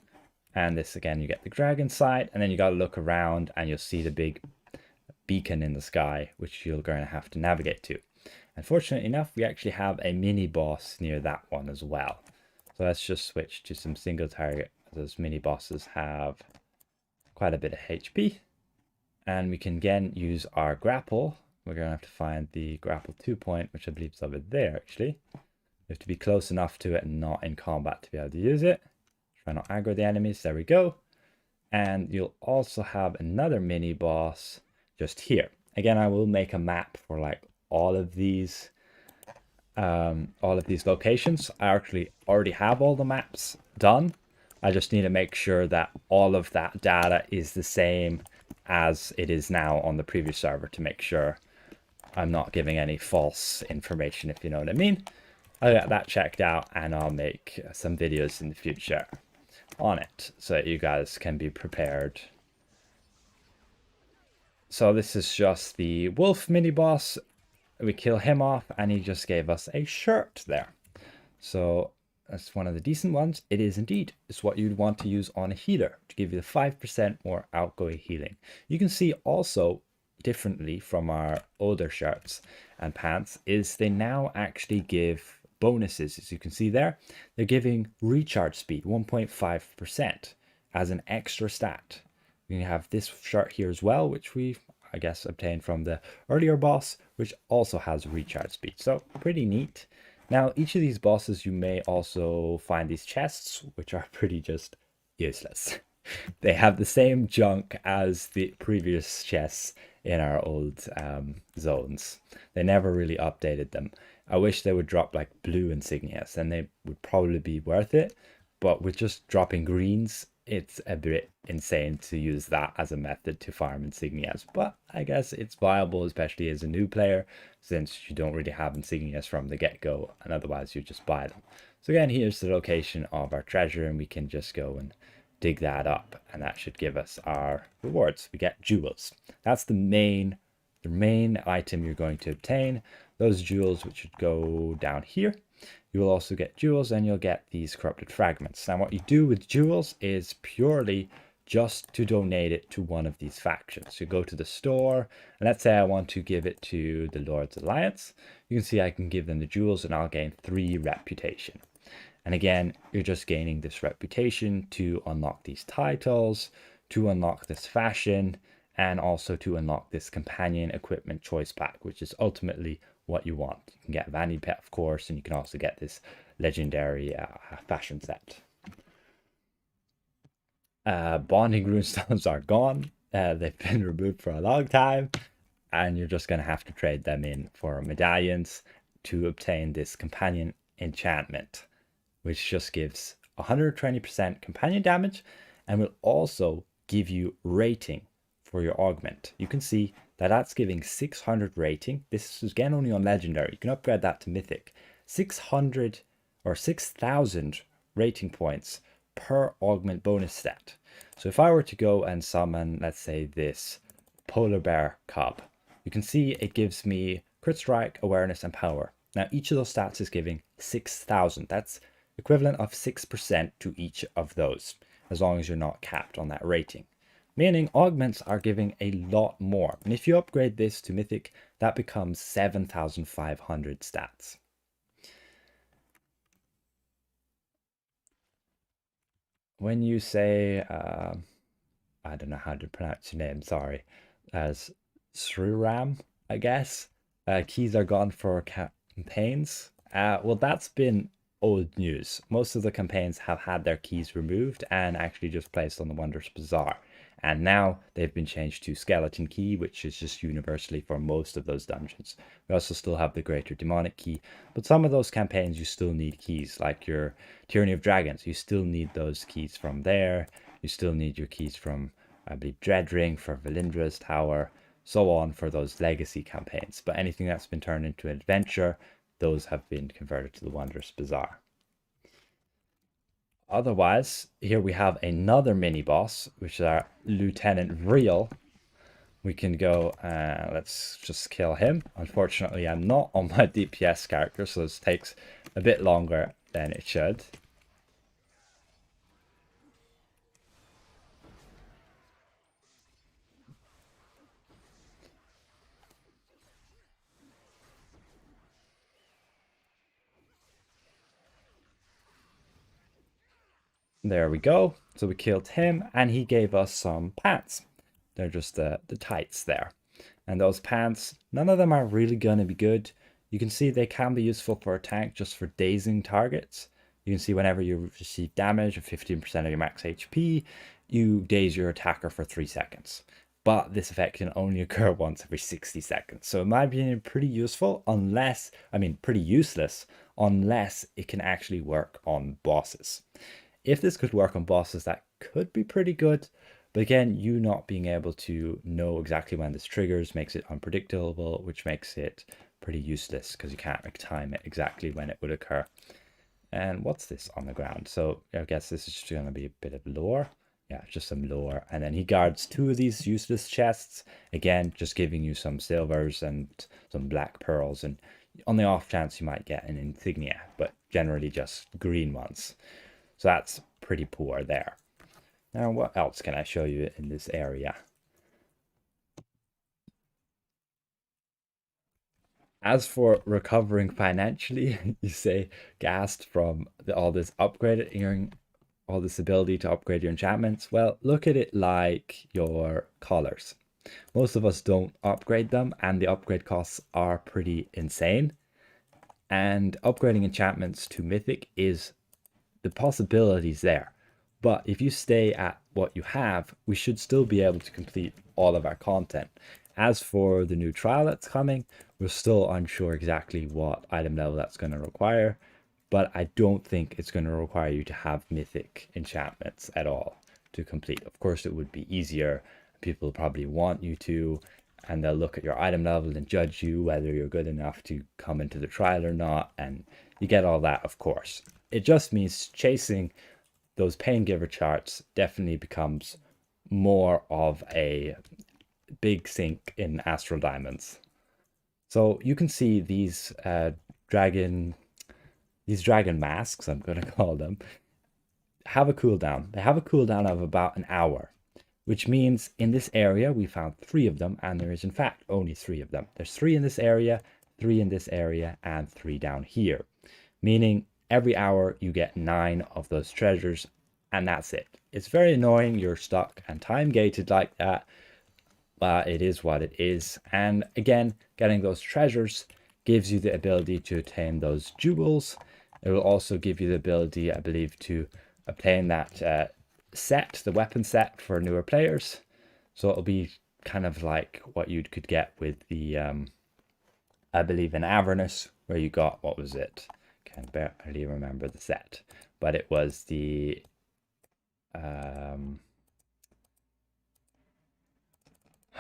Speaker 1: And this again, you get the dragon sight, and then you got to look around and you'll see the big beacon in the sky, which you're going to have to navigate to. Unfortunately enough, we actually have a mini boss near that one as well. So let's just switch to some single target. Those mini bosses have quite a bit of HP. And we can again use our grapple. We're going to have to find the grapple 2 point, which I believe is over there actually. We have to be close enough to it and not in combat to be able to use it. Try not aggro the enemies. There we go. And you'll also have another mini boss just here. Again, I will make a map for like all of these locations. I actually already have all the maps done. I just need to make sure that all of that data is the same as it is now on the previous server to make sure I'm not giving any false information, if you know what I mean. I'll get that checked out and I'll make some videos in the future on it so that you guys can be prepared. So this is just the wolf mini boss. We kill him off and he just gave us a shirt there. So that's one of the decent ones. It is indeed. It's what you'd want to use on a healer to give you the 5% more outgoing healing. You can see also differently from our older shirts and pants is they now actually give bonuses. As you can see there, they're giving recharge speed 1.5% as an extra stat. We have this shirt here as well, which we, I guess, obtained from the earlier boss, which also has recharge speed. So pretty neat. Now, each of these bosses, you may also find these chests, which are pretty just useless. They have the same junk as the previous chests in our old zones. They never really updated them. I wish they would drop like blue insignias, then they would probably be worth it. But with just dropping greens, it's a bit insane to use that as a method to farm insignias. But I guess it's viable, especially as a new player, since you don't really have insignias from the get-go, and otherwise you just buy them. So again, here's the location of our treasure, and we can just go and dig that up, and that should give us our rewards. We get jewels. That's the main item you're going to obtain. Those jewels, which should go down here. You will also get jewels, and you'll get these corrupted fragments. Now what you do with jewels is purely just to donate it to one of these factions. You go to the store, and let's say I want to give it to the Lord's Alliance. You can see I can give them the jewels, and I'll gain 3 reputation. And again, you're just gaining this reputation to unlock these titles, to unlock this fashion, and also to unlock this companion equipment choice pack, which is ultimately what you want. You can get Vanity Pet, of course, and you can also get this legendary fashion set. Bonding runestones are gone. They've been removed for a long time. and you're just going to have to trade them in for medallions to obtain this companion enchantment, which just gives 120% companion damage and will also give you rating for your augment. You can see that that's giving 600 rating. This is again only on legendary. You can upgrade that to mythic. 600 or 6,000 rating points per augment bonus stat. So if I were to go and summon, let's say, this polar bear cub, you can see it gives me crit strike, awareness, and power. Now each of those stats is giving 6,000. That's equivalent of 6% to each of those, as long as you're not capped on that rating. Meaning augments are giving a lot more. And if you upgrade this to mythic, that becomes 7,500 stats. When you say, I don't know how to pronounce your name, sorry, as Sriram, I guess, keys are gone for campaigns. Well, that's been old news. Most of the campaigns have had their keys removed and actually just placed on the Wondrous Bazaar. And now they've been changed to Skeleton Key, which is just universally for most of those dungeons. We also still have the Greater Demonic Key, but some of those campaigns you still need keys, like your Tyranny of Dragons. You still need those keys from there. You still need your keys from, I believe, Dreadring for Valindra's Tower, so on for those legacy campaigns. But anything that's been turned into adventure, those have been converted to the Wondrous Bazaar. Otherwise, here we have another mini boss, which is our Lieutenant Real. We can go, let's just kill him. Unfortunately, I'm not on my DPS character, so this takes a bit longer than it should. There we go. So we killed him, and he gave us some pants. They're just the tights there. And those pants, none of them are really going to be good. You can see they can be useful for a tank just for dazing targets. You can see whenever you receive damage of 15% of your max HP, you daze your attacker for 3 seconds. But this effect can only occur once every 60 seconds. So in my opinion, pretty useful unless, pretty useless unless it can actually work on bosses. If this could work on bosses, that could be pretty good. But again, you not being able to know exactly when this triggers makes it unpredictable, which makes it pretty useless because you can't time it exactly when it would occur. And what's this on the ground? So I guess this is just going to be a bit of lore. Yeah, just some lore. And then he guards 2 of these useless chests. Again, just giving you some silvers and some black pearls. And on the off chance you might get an insignia, but generally just green ones. So that's pretty poor there. Now, what else can I show you in this area? As for recovering financially, you say gassed from all this upgrading, all this ability to upgrade your enchantments. Well, look at it like your collars. Most of us don't upgrade them, and the upgrade costs are pretty insane. And upgrading enchantments to mythic is the possibilities there. But if you stay at what you have, we should still be able to complete all of our content. As for the new trial that's coming, we're still unsure exactly what item level that's going to require, but I don't think it's going to require you to have mythic enchantments at all to complete. Of course, it would be easier. People probably want you to, and they'll look at your item level and judge you whether you're good enough to come into the trial or not, and you get all that, of course. It just means chasing those pain giver charts definitely becomes more of a big sink in Astral Diamonds. So you can see these dragon masks, I'm going to call them, have a cooldown. They have a cooldown of about an hour, which means in this area we found 3 of them, and there is in fact only 3 of them. There's 3 in this area, 3 in this area, and 3 down here, meaning every hour you get 9 of those treasures, and that's it. It's very annoying you're stuck and time gated like that, but it is what it is. And again, getting those treasures gives you the ability to attain those jewels. It will also give you the ability, I believe, to obtain that set, the weapon set for newer players. So it'll be kind of like what you could get with the, I believe in Avernus, where you got, what was it? Can barely remember the set, but it was the, I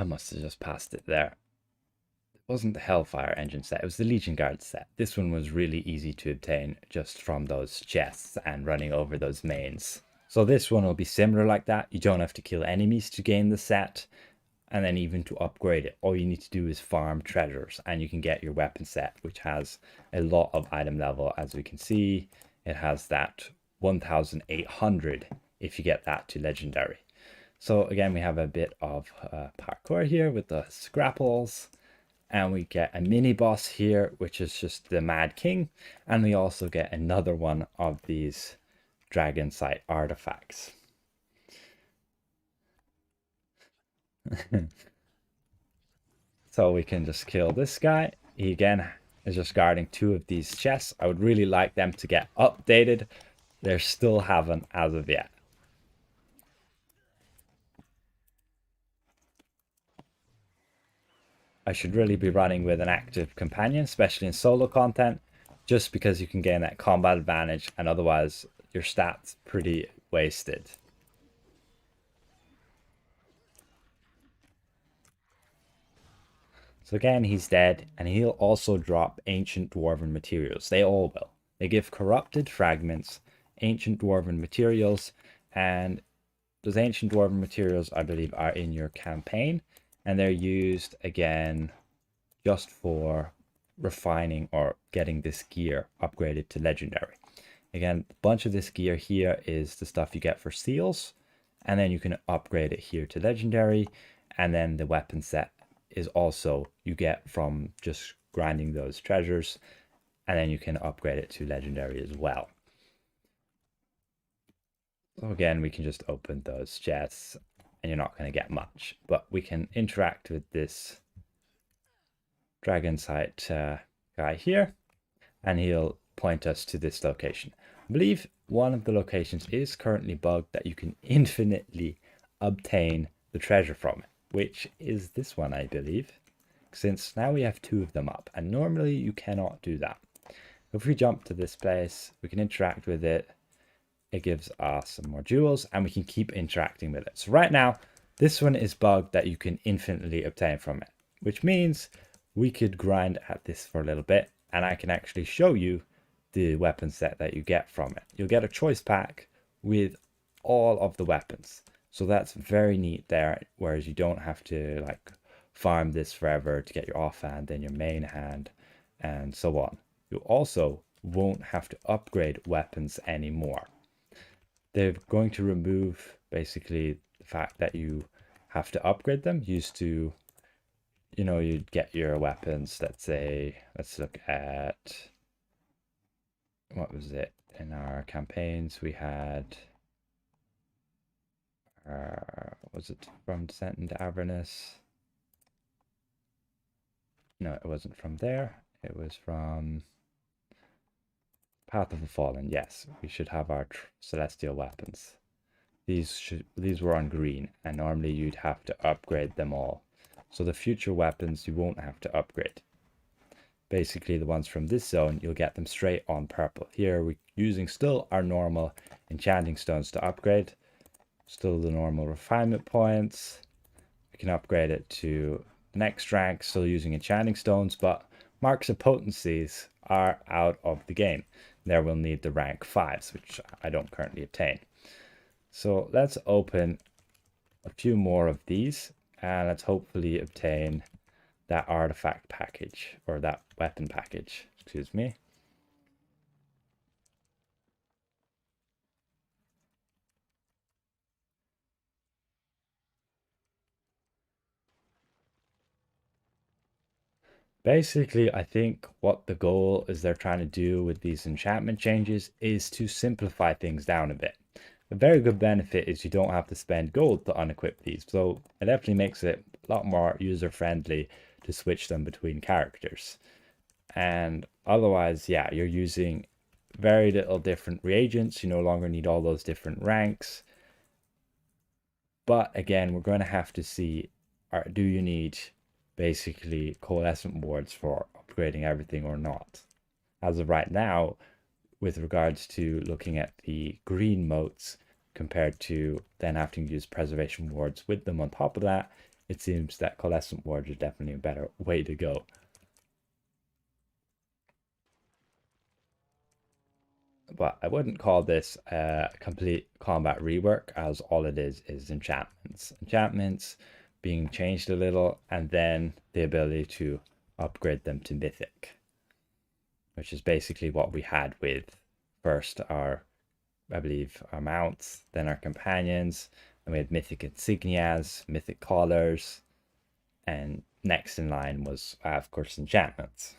Speaker 1: must have just passed it there. It wasn't the Hellfire engine set, it was the Legion Guard set. This one was really easy to obtain just from those chests and running over those mains. So this one will be similar like that. You don't have to kill enemies to gain the set. And then even to upgrade it, all you need to do is farm treasures and you can get your weapon set, which has a lot of item level. As we can see, it has that 1,800 if you get that to legendary. So again, we have a bit of parkour here with the scrapples, and we get a mini boss here, which is just the Mad King. And we also get another one of these dragon sight artifacts. So we can just kill this guy. He again is just guarding 2 of these chests. I would really like them to get updated. They still haven't as of yet. I should really be running with an active companion, especially in solo content, just because you can gain that combat advantage, and otherwise your stats pretty wasted. So again, he's dead, and he'll also drop ancient dwarven materials. They all will. They give corrupted fragments, ancient dwarven materials, and those ancient dwarven materials, I believe, are in your campaign, and they're used again just for refining or getting this gear upgraded to legendary. Again, a bunch of this gear here is the stuff you get for seals, and then you can upgrade it here to legendary, and then the weapon set is also you get from just grinding those treasures, and then you can upgrade it to legendary as well. So again, we can just open those chests, and you're not going to get much, but we can interact with this dragon sight guy here, and he'll point us to this location. I believe one of the locations is currently bugged that you can infinitely obtain the treasure from it, which is this one, I believe, since now we have 2 of them up, and normally you cannot do that. If we jump to this place, we can interact with it. It gives us some more jewels, and we can keep interacting with it. So right now, this one is bugged that you can infinitely obtain from it, which means we could grind at this for a little bit, and I can actually show you the weapon set that you get from it. You'll get a choice pack with all of the weapons. So that's very neat there, whereas you don't have to like farm this forever to get your offhand, then your main hand, and so on. You also won't have to upgrade weapons anymore. They're going to remove basically the fact that you have to upgrade them. Used to, you know, you'd get your weapons. Let's say, let's look at, what was it? In our campaigns, we had, was it from Descent into Avernus? No, it wasn't from there. It was from Path of the Fallen. Yes, we should have our celestial weapons. These were on green, and normally you'd have to upgrade them all. So the future weapons you won't have to upgrade. Basically, the ones from this zone, you'll get them straight on purple. Here we're using still our normal enchanting stones to upgrade. Still the normal refinement points. We can upgrade it to the next rank, still using enchanting stones, but marks of potencies are out of the game. There we'll need the rank 5s, which I don't currently obtain. So let's open a few more of these, and let's hopefully obtain that artifact package, or that weapon package, excuse me. Basically, I think what the goal is they're trying to do with these enchantment changes is to simplify things down a bit. A very good benefit is you don't have to spend gold to unequip these, so it definitely makes it a lot more user-friendly to switch them between characters. And otherwise, yeah, you're using very little different reagents. You no longer need all those different ranks. But again, we're going to have to see or do you need basically Coalescent Wards for upgrading everything or not? As of right now, with regards to looking at the green moats compared to then having to use Preservation Wards with them on top of that, it seems that Coalescent Wards are definitely a better way to go. But I wouldn't call this a complete combat rework, as all it is enchantments. Enchantments being changed a little, and then the ability to upgrade them to mythic, which is basically what we had with first our, I believe, our mounts, then our companions, and we had mythic insignias, mythic collars, and next in line was, of course, enchantments.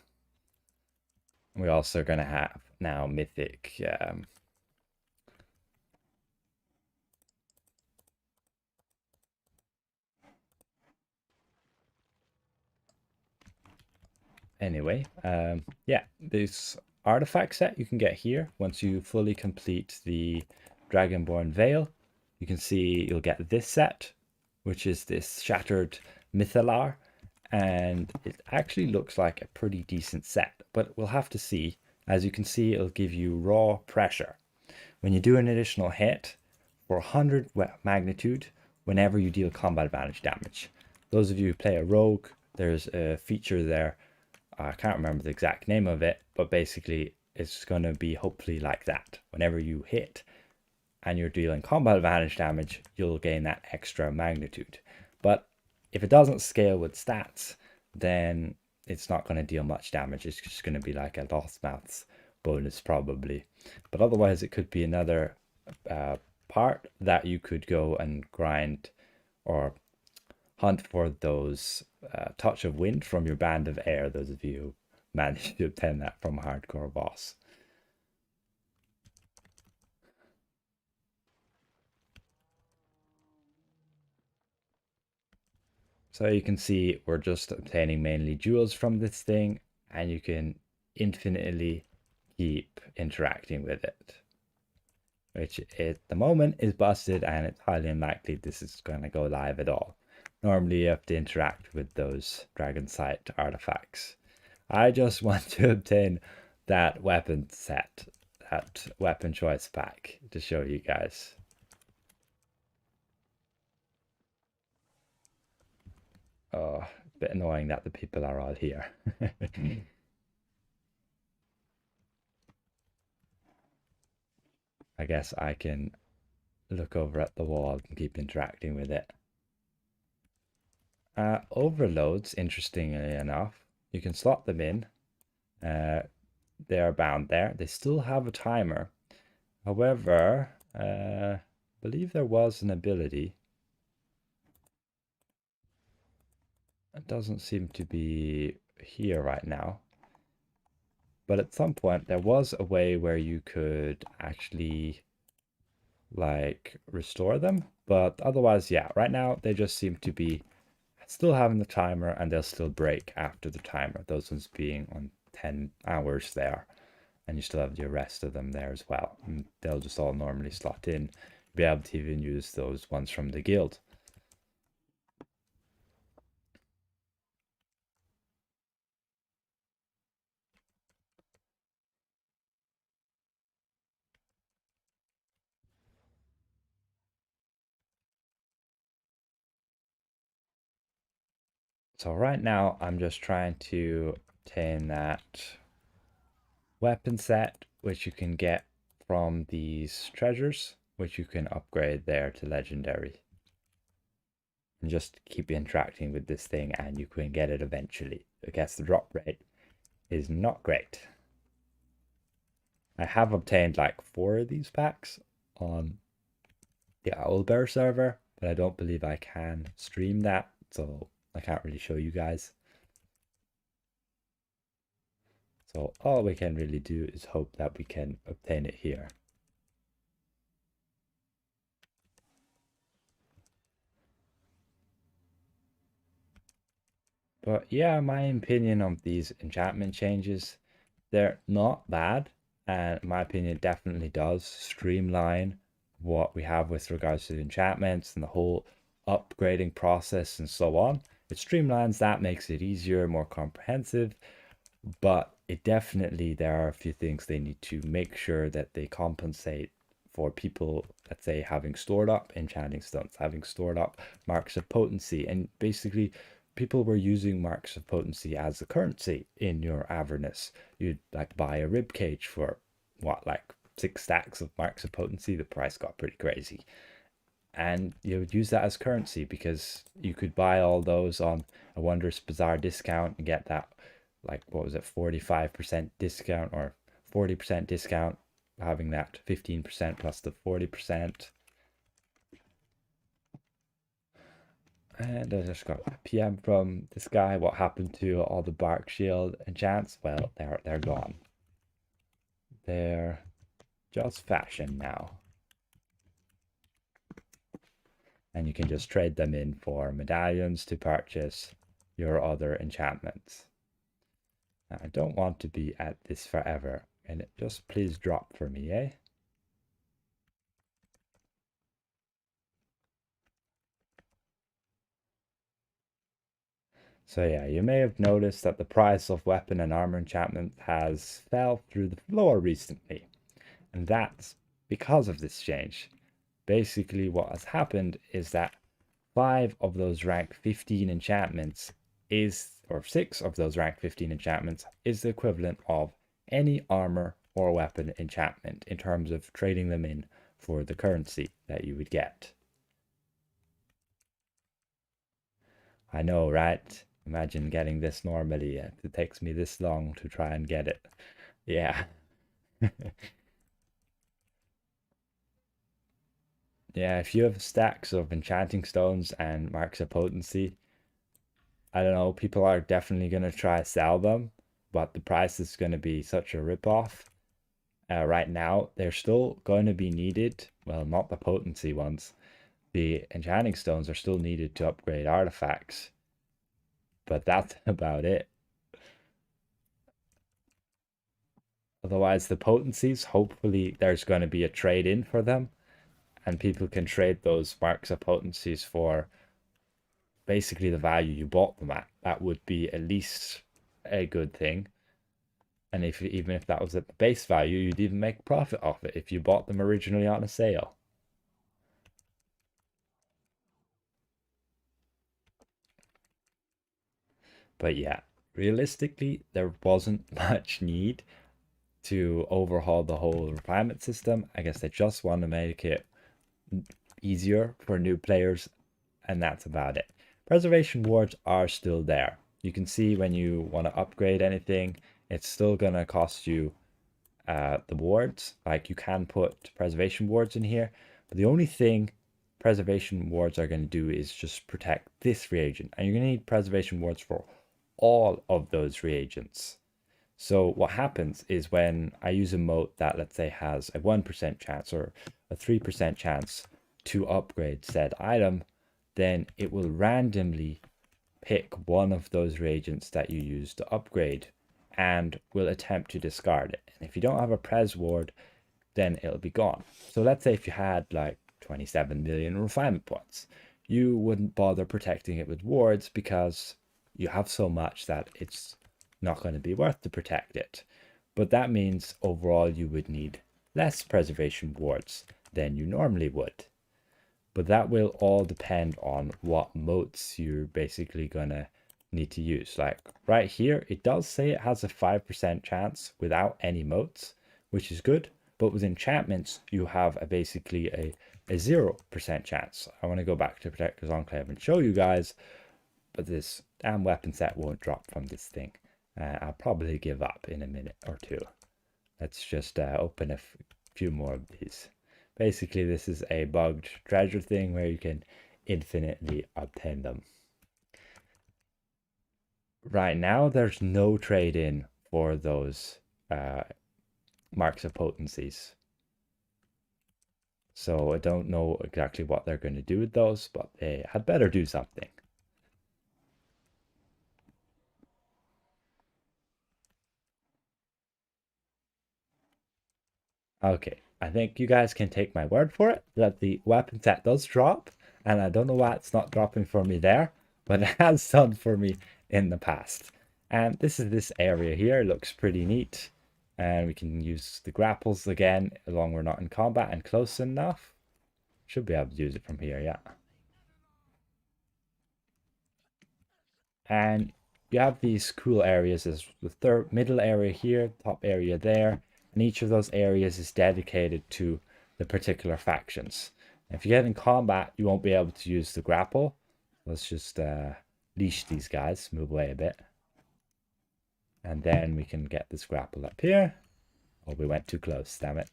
Speaker 1: We're also going to have now mythic anyway, yeah, this artifact set you can get here once you fully complete the Dragonborn Veil. You can see you'll get this set, which is this Shattered Mythallar, and it actually looks like a pretty decent set, but we'll have to see. As you can see, it'll give you raw pressure. When you do an additional hit for 100 magnitude, whenever you deal combat advantage damage. Those of you who play a rogue, there's a feature there. I can't remember the exact name of it, but basically it's going to be hopefully like that. Whenever you hit and you're dealing combat advantage damage, you'll gain that extra magnitude. But if it doesn't scale with stats, then it's not going to deal much damage. It's just going to be like a Lost Mouths bonus probably. But otherwise, it could be another part that you could go and grind or hunt for those touch of wind from your band of air, those of you who managed to obtain that from a hardcore boss. So you can see we're just obtaining mainly jewels from this thing, and you can infinitely keep interacting with it, which at the moment is busted, and it's highly unlikely this is going to go live at all. Normally you have to interact with those dragon sight artifacts. I just want to obtain that weapon set, that weapon choice pack, to show you guys. Oh, a bit annoying that the people are all here. I guess I can look over at the wall and keep interacting with it. Overloads, interestingly enough, you can slot them in. They are bound there. They still have a timer. However, I believe there was an ability. It doesn't seem to be here right now. But at some point, there was a way where you could actually like restore them. But otherwise, yeah, right now they just seem to be still having the timer, and they'll still break after the timer. Those ones being on 10 hours there. And you still have the rest of them there as well. And they'll just all normally slot in. You'll be able to even use those ones from the guild. So right now I'm just trying to obtain that weapon set, which you can get from these treasures, which you can upgrade there to legendary. And just keep interacting with this thing and you can get it eventually. I guess the drop rate is not great. I have obtained like 4 of these packs on the Owlbear server, but I don't believe I can stream that, so I can't really show you guys. So all we can really do is hope that we can obtain it here. But yeah, my opinion on these enchantment changes, they're not bad. And my opinion, definitely does streamline what we have with regards to the enchantments and the whole upgrading process and so on. It streamlines that, makes it easier, more comprehensive, but it definitely, there are a few things they need to make sure that they compensate for people, let's say, having stored up enchanting stones, having stored up marks of potency, and basically people were using marks of potency as a currency in your Avernus. You'd like buy a rib cage for what, like 6 stacks of marks of potency. The price got pretty crazy, and you would use that as currency because you could buy all those on a Wondrous Bazaar discount and get that, like, what was it, 45% discount or 40% discount, having that 15% plus the 40%. And I just got a PM from this guy. What happened to all the bark shield enchants? Well, they're gone. They're just fashion now. And you can just trade them in for medallions to purchase your other enchantments. Now, I don't want to be at this forever. Can it just please drop for me, eh? So yeah, you may have noticed that the price of weapon and armor enchantment has fell through the floor recently. And that's because of this change. Basically, what has happened is that 5 of those rank 15 enchantments is, or 6 of those rank 15 enchantments is the equivalent of any armor or weapon enchantment in terms of trading them in for the currency that you would get. I know, right? Imagine getting this normally. It takes me this long to try and get it. Yeah. Yeah, if you have stacks of enchanting stones and marks of potency, I don't know, people are definitely going to try to sell them, but the price is going to be such a ripoff. Right now, they're still going to be needed. Well, not the potency ones. The enchanting stones are still needed to upgrade artifacts, but that's about it. Otherwise, the potencies, hopefully, there's going to be a trade in for them, and people can trade those marks of potencies for basically the value you bought them at. That would be at least a good thing. And if even if that was at the base value, you'd even make profit off it if you bought them originally on a sale. But yeah, realistically, there wasn't much need to overhaul the whole refinement system. I guess they just want to make it easier for new players, and that's about it. Preservation wards are still there. You can see when you want to upgrade anything, it's still going to cost you the wards. Like, you can put preservation wards in here, but the only thing preservation wards are going to do is just protect this reagent, and you're going to need preservation wards for all of those reagents. So what happens is when I use a moat that, let's say, has a 1% chance or a 3% chance to upgrade said item, then it will randomly pick one of those reagents that you use to upgrade and will attempt to discard it. And if you don't have a pres ward, then it'll be gone. So let's say if you had like 27 million refinement points, you wouldn't bother protecting it with wards because you have so much that it's not going to be worth to protect it. But that means overall you would need less preservation wards than you normally would. But that will all depend on what moats you're basically gonna need to use. Like right here, it does say it has a 5% chance without any moats, which is good. But with enchantments, you have basically a 0% chance. I want to go back to Protector's Enclave and show you guys, but this damn weapon set won't drop from this thing. I'll probably give up in a minute or two. Let's just open a few more of these. Basically, this is a bugged treasure thing where you can infinitely obtain them. Right now, there's no trade-in for those marks of potencies. So I don't know exactly what they're going to do with those, but they had better do something. Okay, I think you guys can take my word for it that the weapon set does drop, and I don't know why it's not dropping for me there, but it has done for me in the past. And this is this area here. It looks pretty neat. And we can use the grapples again, as long as we're not in combat and close enough. Should be able to use it from here, yeah. And you have these cool areas. There's the third middle area here, top area there, and each of those areas is dedicated to the particular factions. If you get in combat, you won't be able to use the grapple. Let's just leash these guys, move away a bit. And then we can get this grapple up here. Oh, we went too close, damn it.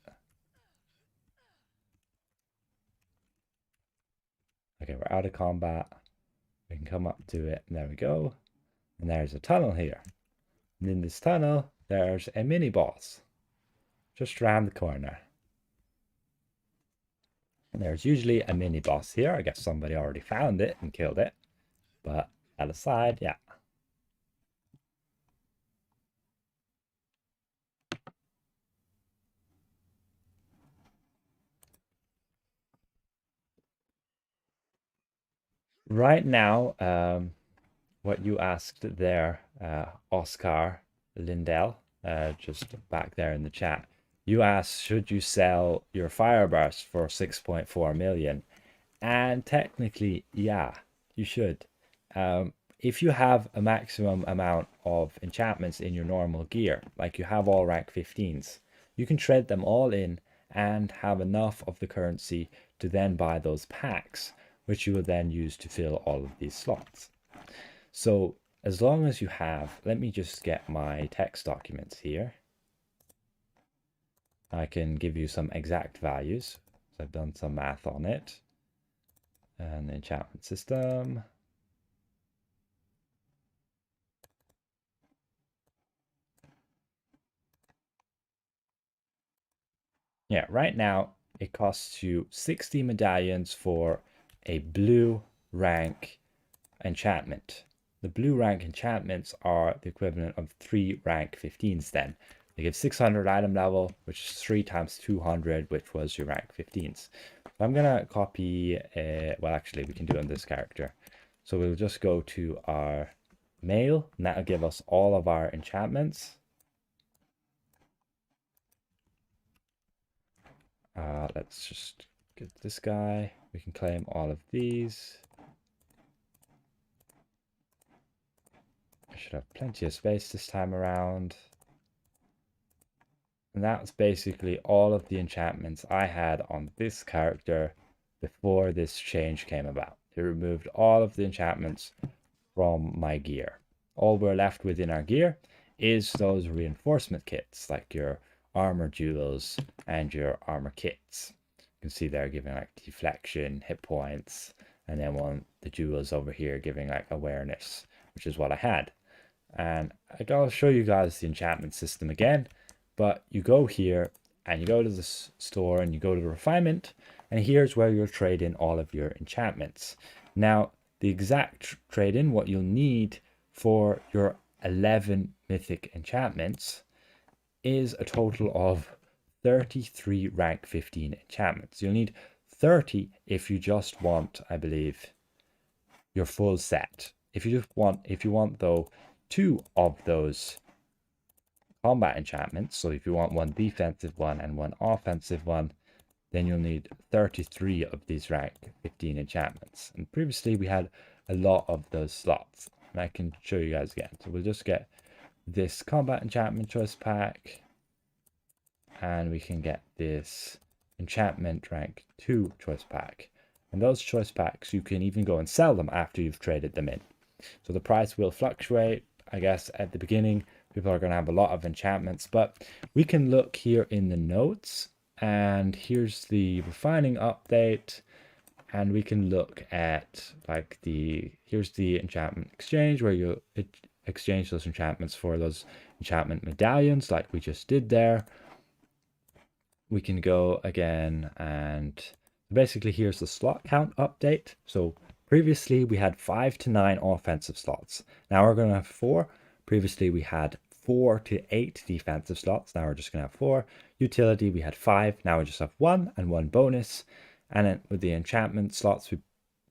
Speaker 1: Okay, we're out of combat. We can come up to it, and there we go. And there's a tunnel here. And in this tunnel, there's a mini boss just around the corner. And there's usually a mini boss here. I guess somebody already found it and killed it. But that aside, yeah. Right now, what you asked there, Oscar Lindell, just back there in the chat, you asked, should you sell your Fireburst for 6.4 million? And technically, yeah, you should. If you have a maximum amount of enchantments in your normal gear, like you have all rank 15s, you can trade them all in and have enough of the currency to then buy those packs, which you will then use to fill all of these slots. So as long as you have, let me just get my text documents here. I can give you some exact values. So I've done some math on it. And the enchantment system. Yeah, right now it costs you 60 medallions for a blue rank enchantment. The blue rank enchantments are the equivalent of 3 rank 15s then. They give 600 item level, which is 3 times 200, which was your rank 15s. So I'm going to copy, well, actually, we can do it on this character. So we'll just go to our mail, and that'll give us all of our enchantments. Let's just get this guy. We can claim all of these. I should have plenty of space this time around. And that's basically all of the enchantments I had on this character before this change came about. It removed all of the enchantments from my gear. All we're left with in our gear is those reinforcement kits, like your armor jewels and your armor kits. You can see they're giving like deflection, hit points, and then the jewels over here giving like awareness, which is what I had. And I'll show you guys the enchantment system again, but you go here and you go to the store and you go to the refinement, and here's where you'll trade in all of your enchantments. Now, the exact trade in, what you'll need for your 11 mythic enchantments is a total of 33 rank 15 enchantments. You'll need 30 if you just want, I believe, your full set. If you want though 2 of those combat enchantments, so if you want one defensive one and one offensive one, then you'll need 33 of these rank 15 enchantments. And previously we had a lot of those slots, and I can show you guys again. So we'll just get this combat enchantment choice pack, and we can get this enchantment rank 2 choice pack. And those choice packs, you can even go and sell them after you've traded them in. So the price will fluctuate. I guess at the beginning, people are going to have a lot of enchantments, but we can look here in the notes, and here's the refining update, and we can look at like here's the Enchantment Exchange, where you exchange those enchantments for those enchantment medallions like we just did there. We can go again, and basically here's the slot count update. So previously we had 5 to 9 offensive slots. Now we're going to have 4. Previously we had 4 to 8 defensive slots. Now we're just going to have 4. Utility we had 5. Now we just have 1 and 1 bonus. And then with the enchantment slots, we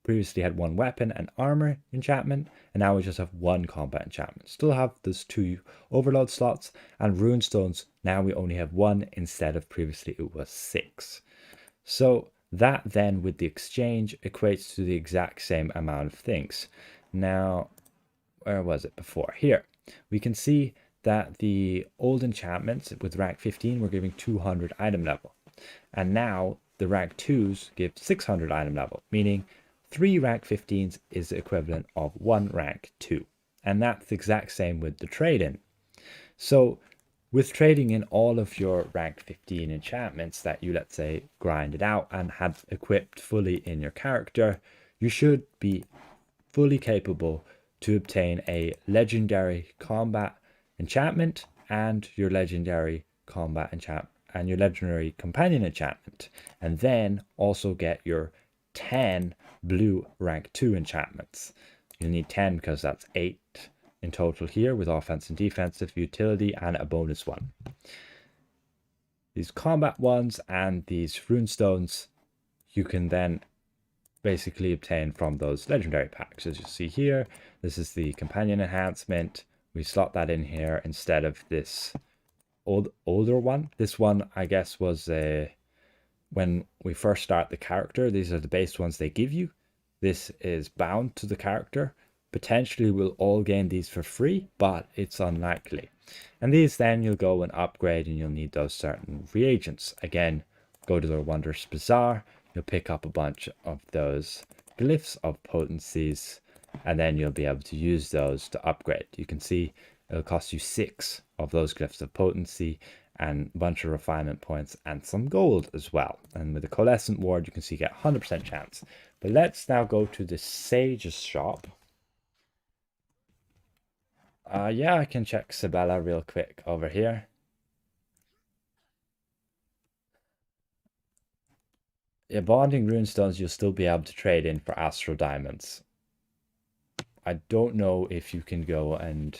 Speaker 1: previously had one weapon and armor enchantment, and now we just have one combat enchantment. Still have those 2 overload slots, and runestones, now we only have 1 instead of previously it was 6. So that then with the exchange equates to the exact same amount of things. Now, where was it before? Here, we can see that the old enchantments with rank 15 were giving 200 item level. And now the rank 2s give 600 item level, meaning 3 rank 15s is the equivalent of 1 rank 2. And that's the exact same with the trade-in. So with trading in all of your rank 15 enchantments that you, let's say, grinded out and had equipped fully in your character, you should be fully capable to obtain a legendary combat enchantment and your legendary combat enchantment and your legendary companion enchantment, and then also get your 10 blue rank 2 enchantments. You'll need 10 because that's 8 in total here with offense and defensive, utility, and a bonus one. These combat ones and these runestones you can then basically obtain from those legendary packs. As you see here, this is the companion enhancement. We slot that in here instead of this older one. This one, I guess, was when we first start the character. These are the base ones they give you. This is bound to the character. Potentially we'll all gain these for free, but it's unlikely. And these then you'll go and upgrade, and you'll need those certain reagents. Again, go to the Wondrous Bazaar, you'll pick up a bunch of those glyphs of potencies, and then you'll be able to use those to upgrade. You can see it'll cost you 6 of those glyphs of potency and a bunch of refinement points and some gold as well. And with the Coalescent Ward, you can see you get 100% chance. But let's now go to the Sage's shop. Yeah, I can check Sabella real quick over here. Yeah, bonding runestones you'll still be able to trade in for astral diamonds. I don't know if you can go and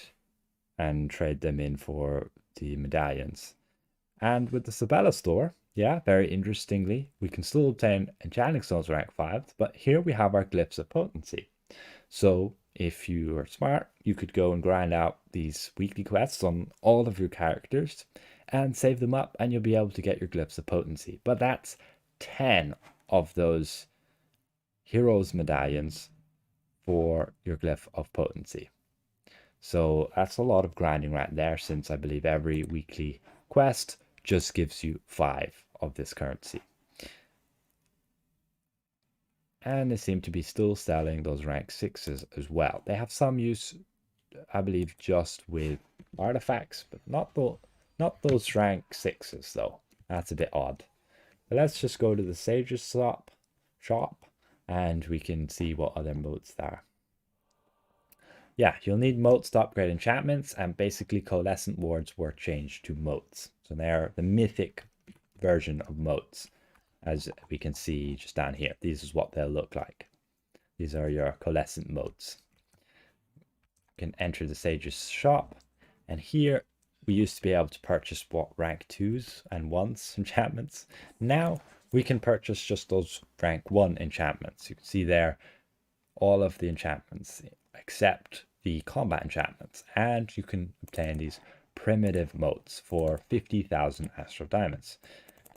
Speaker 1: trade them in for the medallions. And with the Sabella store, yeah, very interestingly, we can still obtain enchanting stones rank 5, but here we have our glyphs of potency. So if you are smart, you could go and grind out these weekly quests on all of your characters and save them up, and you'll be able to get your glyphs of potency. But that's 10 of those heroes medallions for your glyph of potency. So that's a lot of grinding right there, since I believe every weekly quest just gives you 5 of this currency. And they seem to be still selling those rank 6s as well. They have some use, I believe, just with artifacts, but not those rank 6s though. That's a bit odd. But let's just go to the Sage's shop and we can see what other modes there are. Yeah, you'll need motes to upgrade enchantments, and basically Coalescent Wards were changed to motes. So they're the mythic version of motes. As we can see just down here, this is what they'll look like. These are your Coalescent motes. You can enter the Sage's shop, and here we used to be able to purchase what rank 2s and 1s enchantments. Now we can purchase just those rank 1 enchantments. You can see there all of the enchantments except the combat enchantments, and you can obtain these primitive motes for 50,000 astral diamonds.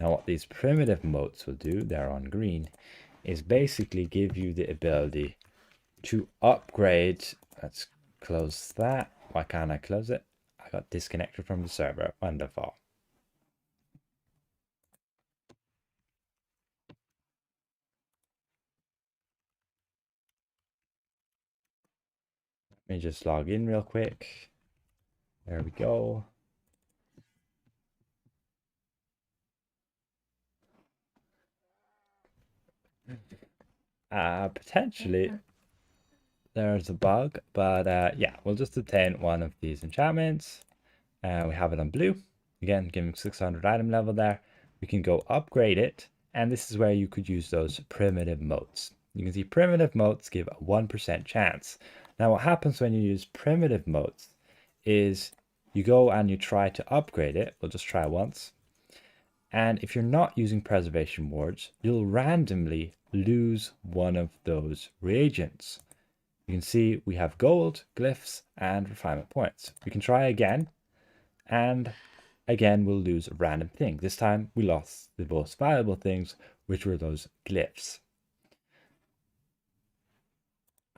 Speaker 1: Now what these primitive motes will do, they're on green, is basically give you the ability to upgrade. Let's close that. Why can't I close it? I got disconnected from the server. Wonderful. Let me just log in real quick. There we go. Potentially there's a bug, but yeah, we'll just obtain one of these enchantments. We have it on blue. Again, giving 600 item level there. We can go upgrade it, and this is where you could use those primitive motes. You can see primitive motes give a 1% chance. Now what happens when you use primitive motes is you go and you try to upgrade it. We'll just try once. And if you're not using preservation wards, you'll randomly lose one of those reagents. You can see we have gold, glyphs, and refinement points. We can try again, and again we'll lose a random thing. This time we lost the most valuable things, which were those glyphs.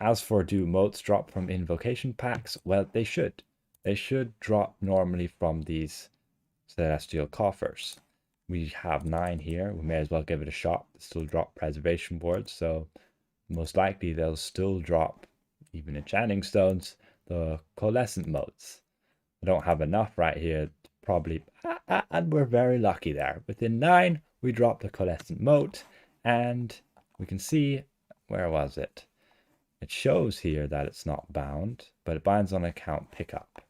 Speaker 1: As for do motes drop from invocation packs? Well, they should. They should drop normally from these celestial coffers. We have 9 here. We may as well give it a shot. They still drop preservation boards, so most likely they'll still drop even enchanting stones, the coalescent motes. I don't have enough right here, probably, and we're very lucky there. Within 9, we drop the coalescent mote, and we can see, where was it? It shows here that it's not bound, but it binds on account pickup.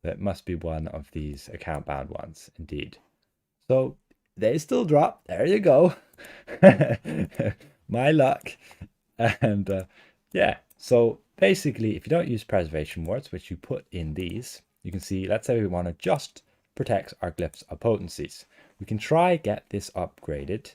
Speaker 1: So it must be one of these account bound ones, indeed. So they still drop. There you go. My luck. And yeah, so basically, if you don't use preservation wards, which you put in these, you can see, let's say we want to just protect our glyphs of potencies. We can try get this upgraded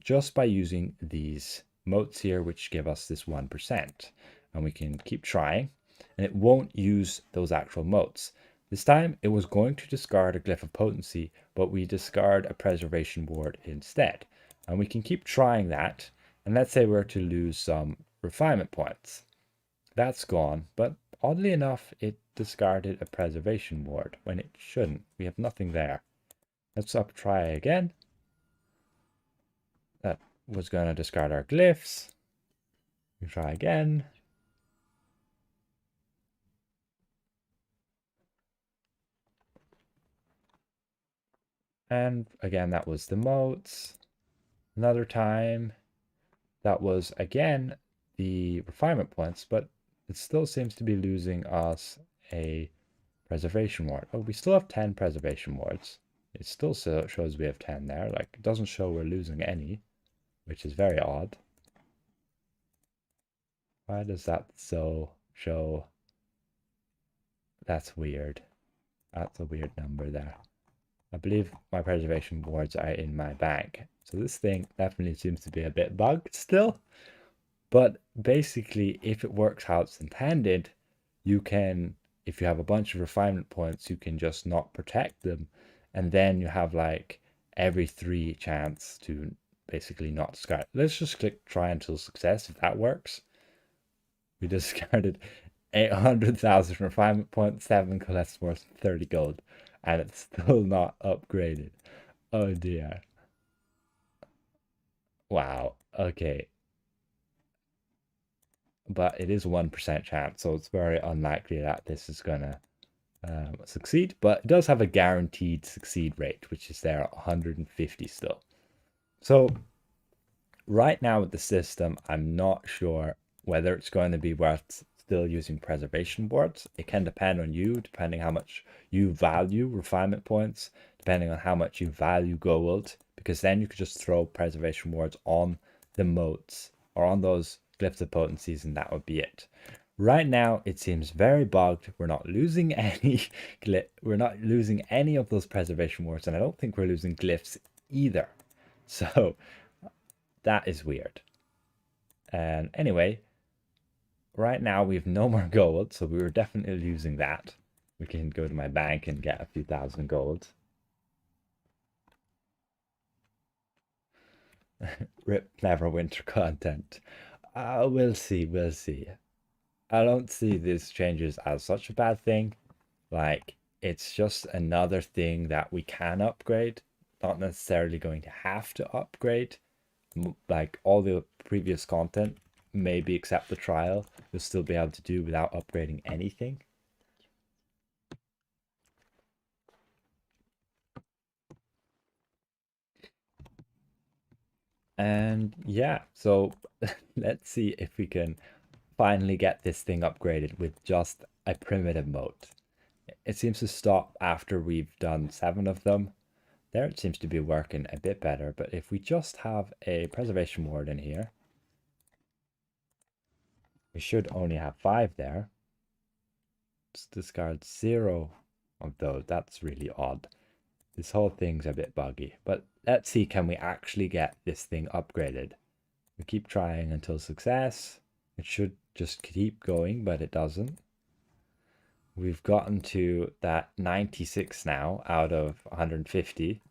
Speaker 1: just by using these motes here, which give us this 1%. And we can keep trying, and it won't use those actual motes. This time it was going to discard a glyph of potency, but we discard a preservation ward instead. And we can keep trying that. And let's say we're to lose some refinement points. That's gone, but oddly enough, it discarded a preservation ward when it shouldn't. We have nothing there. Let's try again. That was going to discard our glyphs. We try again. And again, that was the motes. Another time, that was again the refinement points, but it still seems to be losing us a preservation ward. Oh, we still have 10 preservation wards. It still shows we have 10 there. Like, it doesn't show we're losing any, which is very odd. Why does that show? That's weird. That's a weird number there. I believe my preservation wards are in my bank. So this thing definitely seems to be a bit bugged still. But basically, if it works how it's intended, you can, if you have a bunch of refinement points, you can just not protect them. And then you have like every 3 chance to basically not discard. Let's just click try until success if that works. We discarded 800,000 refinement points, 7 Coalescent Wards, 30 gold. And it's still not upgraded. Oh dear. Wow. Okay. But it is 1% chance, so it's very unlikely that this is gonna succeed. But it does have a guaranteed succeed rate, which is there at 150 still. So right now with the system, I'm not sure whether it's going to be worth still using preservation boards. It can depend on you, depending how much you value refinement points, depending on how much you value gold, because then you could just throw preservation wards on the motes or on those glyphs of potencies, and that would be it. Right now, it seems very bugged. We're not losing any we're not losing any of those preservation wards, and I don't think we're losing glyphs either. So that is weird. And anyway, right now we have no more gold, so we were definitely losing that. We can go to my bank and get a few thousand gold. Rip Neverwinter content. We'll see, we'll see. I don't see these changes as such a bad thing. Like, it's just another thing that we can upgrade, not necessarily going to have to upgrade. Like all the previous content, maybe except the trial, you'll still be able to do without upgrading anything. And yeah, so let's see if we can finally get this thing upgraded with just a primitive mote. It seems to stop after we've done 7 of them. There it seems to be working a bit better, but if we just have a preservation ward in here, we should only have 5 there. Just discard 0 of those. That's really odd. This whole thing's a bit buggy, but let's see, can we actually get this thing upgraded? We keep trying until success. It should just keep going, but it doesn't. We've gotten to that 96 now out of 150.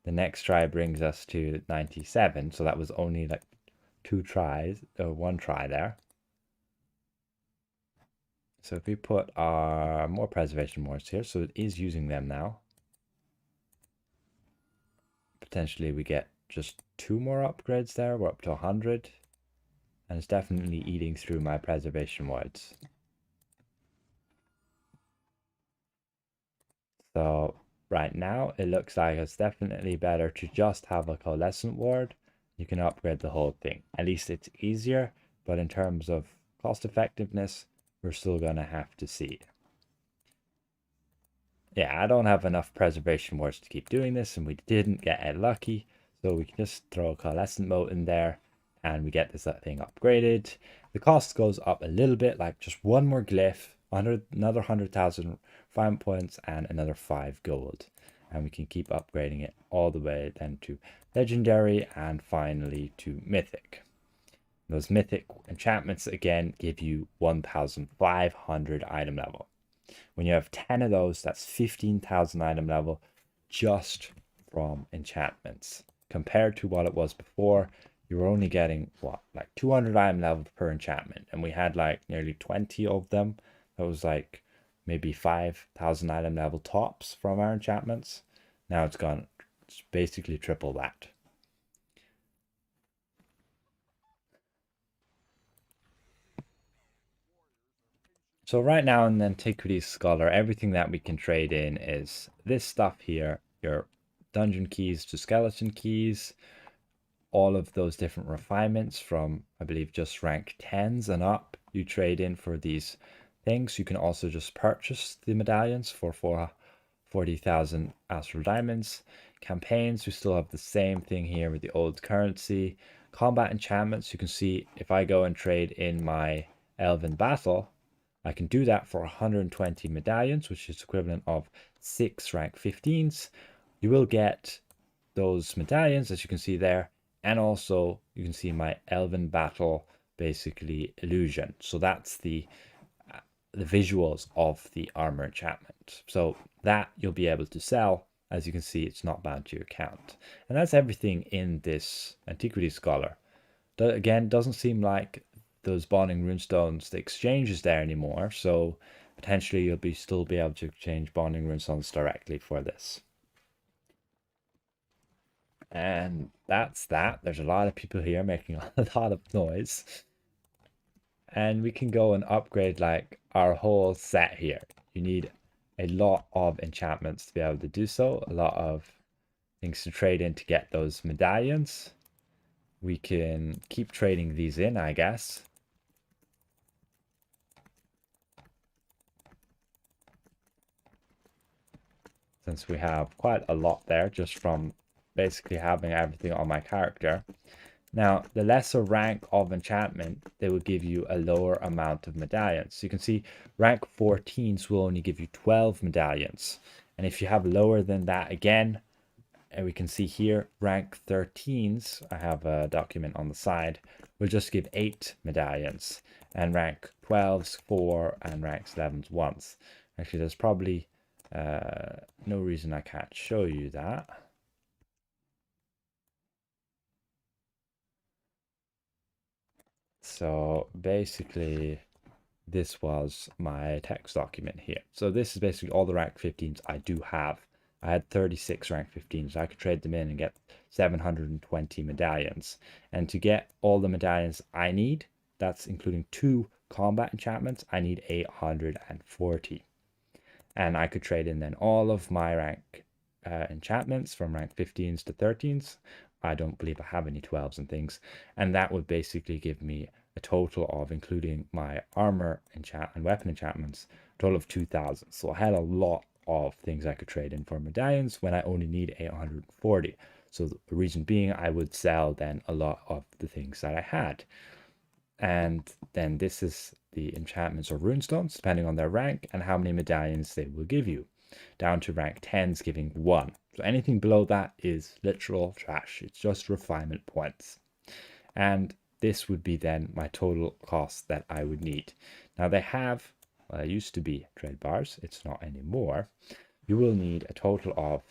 Speaker 1: The next try brings us to 97, so that was only like 1 try there. So if we put our more preservation wards here, so it is using them now. Potentially we get just 2 more upgrades there. We're up to 100. And it's definitely eating through my preservation wards. So right now it looks like it's definitely better to just have a Coalescent Ward. You can upgrade the whole thing. At least it's easier, but in terms of cost effectiveness, we're still going to have to see. Yeah, I don't have enough preservation wards to keep doing this, and we didn't get it lucky. So we can just throw a Coalescent Moat in there, and we get this thing upgraded. The cost goes up a little bit, like just one more glyph, another 100,000 fine points, and another 5 gold. And we can keep upgrading it all the way then to legendary and finally to mythic. Those mythic enchantments again give you 1,500 item level. When you have 10 of those, that's 15,000 item level just from enchantments. Compared to what it was before, you were only getting what, like 200 item level per enchantment, and we had like nearly 20 of them. That was like maybe 5,000 item level tops from our enchantments. Now it's gone, it's basically triple that. So right now in the Antiquity Scholar, everything that we can trade in is this stuff here, your dungeon keys to skeleton keys, all of those different refinements from, I believe, just rank 10s and up, you trade in for these things. You can also just purchase the medallions for 40,000 astral diamonds. Campaigns, we still have the same thing here with the old currency. Combat enchantments, you can see if I go and trade in my Elven Battle, I can do that for 120 medallions, which is equivalent of 6 rank 15s. You will get those medallions, as you can see there, and also you can see my Elven Battle basically illusion. So that's the visuals of the armor enchantment. So that you'll be able to sell. As you can see, it's not bound to your account. And that's everything in this Antiquity Scholar. Again, doesn't seem like those bonding runestones, the exchange is there anymore. So potentially you'll still be able to exchange bonding runestones directly for this. And that's that. There's a lot of people here making a lot of noise. And we can go and upgrade like our whole set here. You need a lot of enchantments to be able to do so. A lot of things to trade in to get those medallions. We can keep trading these in, I guess. Since we have quite a lot there just from basically having everything on my character. Now, the lesser rank of enchantment, they will give you a lower amount of medallions. So you can see rank 14s will only give you 12 medallions. And if you have lower than that again, and we can see here, rank 13s, I have a document on the side, will just give 8 medallions. And rank 12s, 4, and rank 11s, 1s. Actually, there's probably no reason I can't show you that. So basically, this was my text document here. So this is basically all the rank 15s I do have. I had 36 rank 15s, so I could trade them in and get 720 medallions. And to get all the medallions I need, that's including 2 combat enchantments, I need 840. And I could trade in then all of my rank enchantments from rank 15s to 13s. I don't believe I have any 12s and things. And that would basically give me a total of, including my armor enchant and weapon enchantments, a total of 2,000. So I had a lot of things I could trade in for medallions when I only need 840. So the reason being, I would sell then a lot of the things that I had. And then this is the enchantments or runestones, depending on their rank and how many medallions they will give you. down to rank 10s giving 1. So anything below that is literal trash. It's just refinement points. And this would be then my total cost that I would need. Now they have, well, it used to be trade bars. It's not anymore. You will need a total of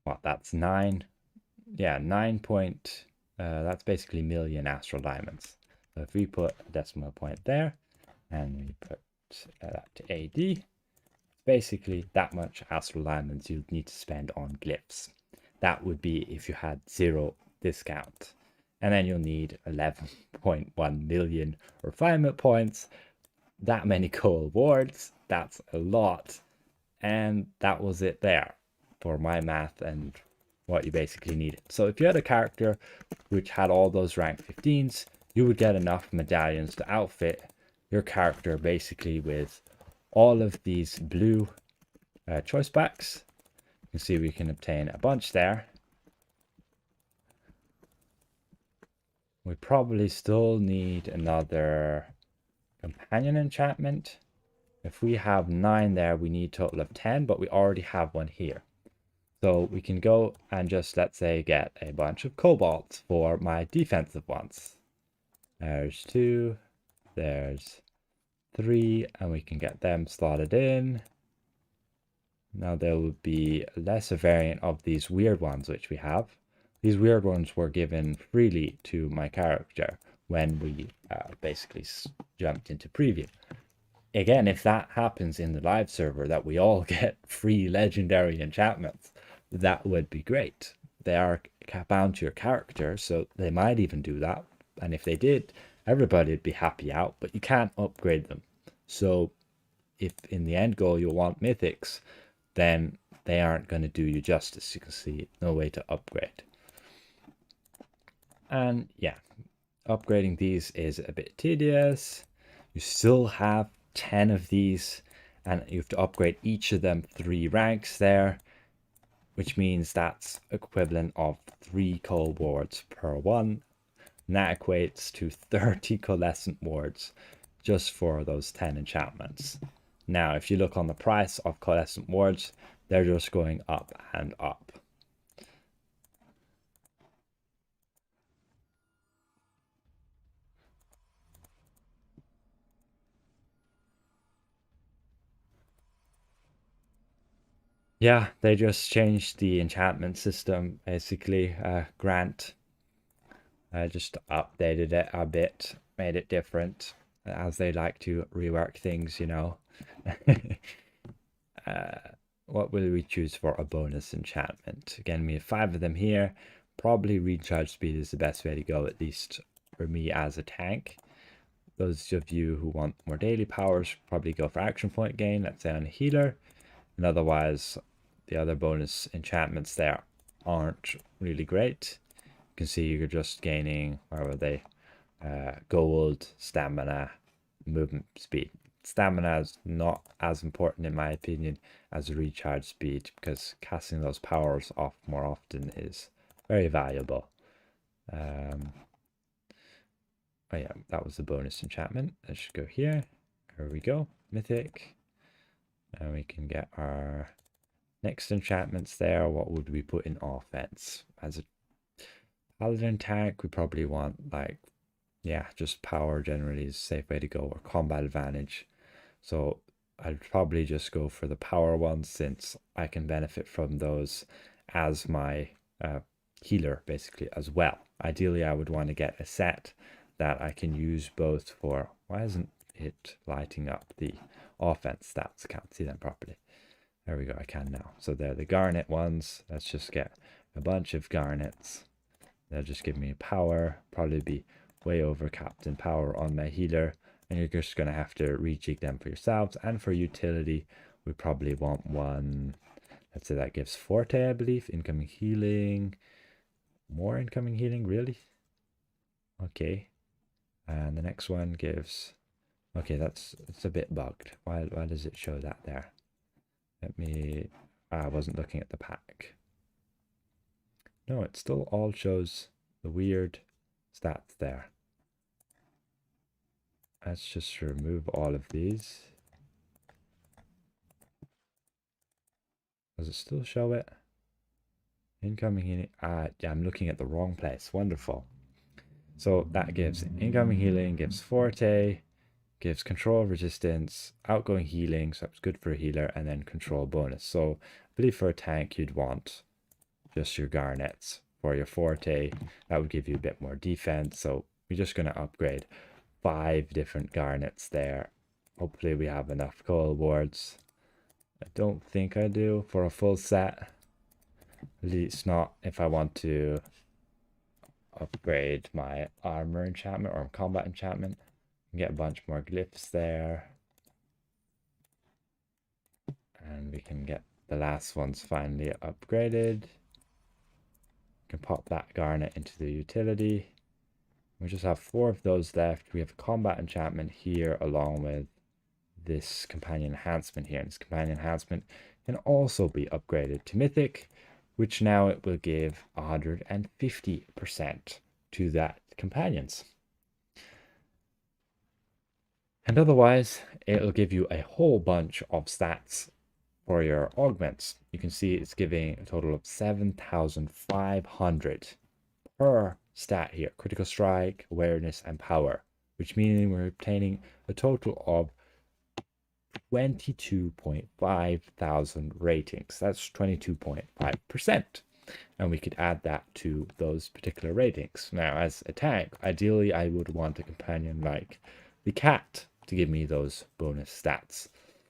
Speaker 1: what, that's 9. Yeah, 9 point, that's basically million astral diamonds. So if we put a decimal point there and we put that to AD, basically that much astral diamonds you'd need to spend on glyphs. That would be if you had 0 discount. And then you'll need 11.1 million refinement points, that many coal wards, that's a lot. And that was it there for my math and what you basically needed. So if you had a character which had all those rank 15s, you would get enough medallions to outfit your character basically with all of these blue choice packs. You can see we can obtain a bunch there. We probably still need another companion enchantment. If we have 9 there, we need a total of 10, but we already have one here. So we can go and just, let's say, get a bunch of cobalts for my defensive ones. There's 2, there's 3, and we can get them slotted in. Now there will be a lesser variant of these weird ones which we have. These weird ones were given freely to my character when we basically jumped into preview. Again, if that happens in the live server, that we all get free legendary enchantments, that would be great. They are bound to your character, so they might even do that. And if they did, everybody would be happy out, but you can't upgrade them. So if in the end goal you want mythics, then they aren't going to do you justice. You can see no way to upgrade. And yeah, upgrading these is a bit tedious. You still have 10 of these, and you have to upgrade each of them 3 ranks there, which means that's equivalent of 3 coal wards per one. And that equates to 30 Coalescent Wards just for those 10 enchantments. Now, if you look on the price of Coalescent Wards, they're just going up and up. Yeah, they just changed the enchantment system, basically. Grant just updated it a bit, made it different, as they like to rework things, you know. What will we choose for a bonus enchantment? Again, we have 5 of them here. Probably recharge speed is the best way to go, at least for me as a tank. Those of you who want more daily powers probably go for action point gain, let's say on a healer. And otherwise, the other bonus enchantments there aren't really great. You can see you're just gaining, where were they? Gold, stamina, movement speed. Stamina is not as important in my opinion as recharge speed, because casting those powers off more often is very valuable. Oh yeah, that was the bonus enchantment. Let's just go here. Here we go, mythic. And we can get our next enchantments there. What would we put in offense? As a paladin tank, we probably want, like, yeah, just power generally is a safe way to go, or combat advantage. So I'd probably just go for the power ones, since I can benefit from those as my healer basically as well. Ideally, I would want to get a set that I can use both for, why isn't it lighting up the offense stats? I can't see them properly. There we go, I can now. So they're the garnet ones. Let's just get a bunch of garnets. They'll just give me power, probably be way over capped in power on my healer, and you're just going to have to rejig them for yourselves. And for utility, we probably want one, let's say that gives Forte, I believe, incoming healing, more incoming healing, really? Okay. And the next one gives, okay, it's a bit bugged. Why does it show that there? Let me, I wasn't looking at the pack. No, it still all shows the weird stats there. Let's just remove all of these. Does it still show it? Incoming healing. Yeah, I'm looking at the wrong place. Wonderful. So that gives incoming healing, gives forte, gives control resistance, outgoing healing, so it's good for a healer, and then control bonus. So I believe for a tank you'd want just your garnets. For your forte, that would give you a bit more defense. So we're just going to upgrade 5 different garnets there. Hopefully we have enough coal wards. I don't think I do for a full set. At least not if I want to upgrade my armor enchantment or combat enchantment. Get a bunch more glyphs there. And we can get the last ones finally upgraded. Can pop that garnet into the utility. We just have 4 of those left. We have a combat enchantment here along with this companion enhancement here. And this companion enhancement can also be upgraded to mythic, which now it will give 150% to that companions. And otherwise, it'll give you a whole bunch of stats for your augments. You can see it's giving a total of 7,500 per stat here. Critical strike, awareness, and power, which means we're obtaining a total of 22.5 thousand ratings. That's 22.5%. And we could add that to those particular ratings. Now, as a tank, ideally I would want a companion like the cat to give me those bonus stats.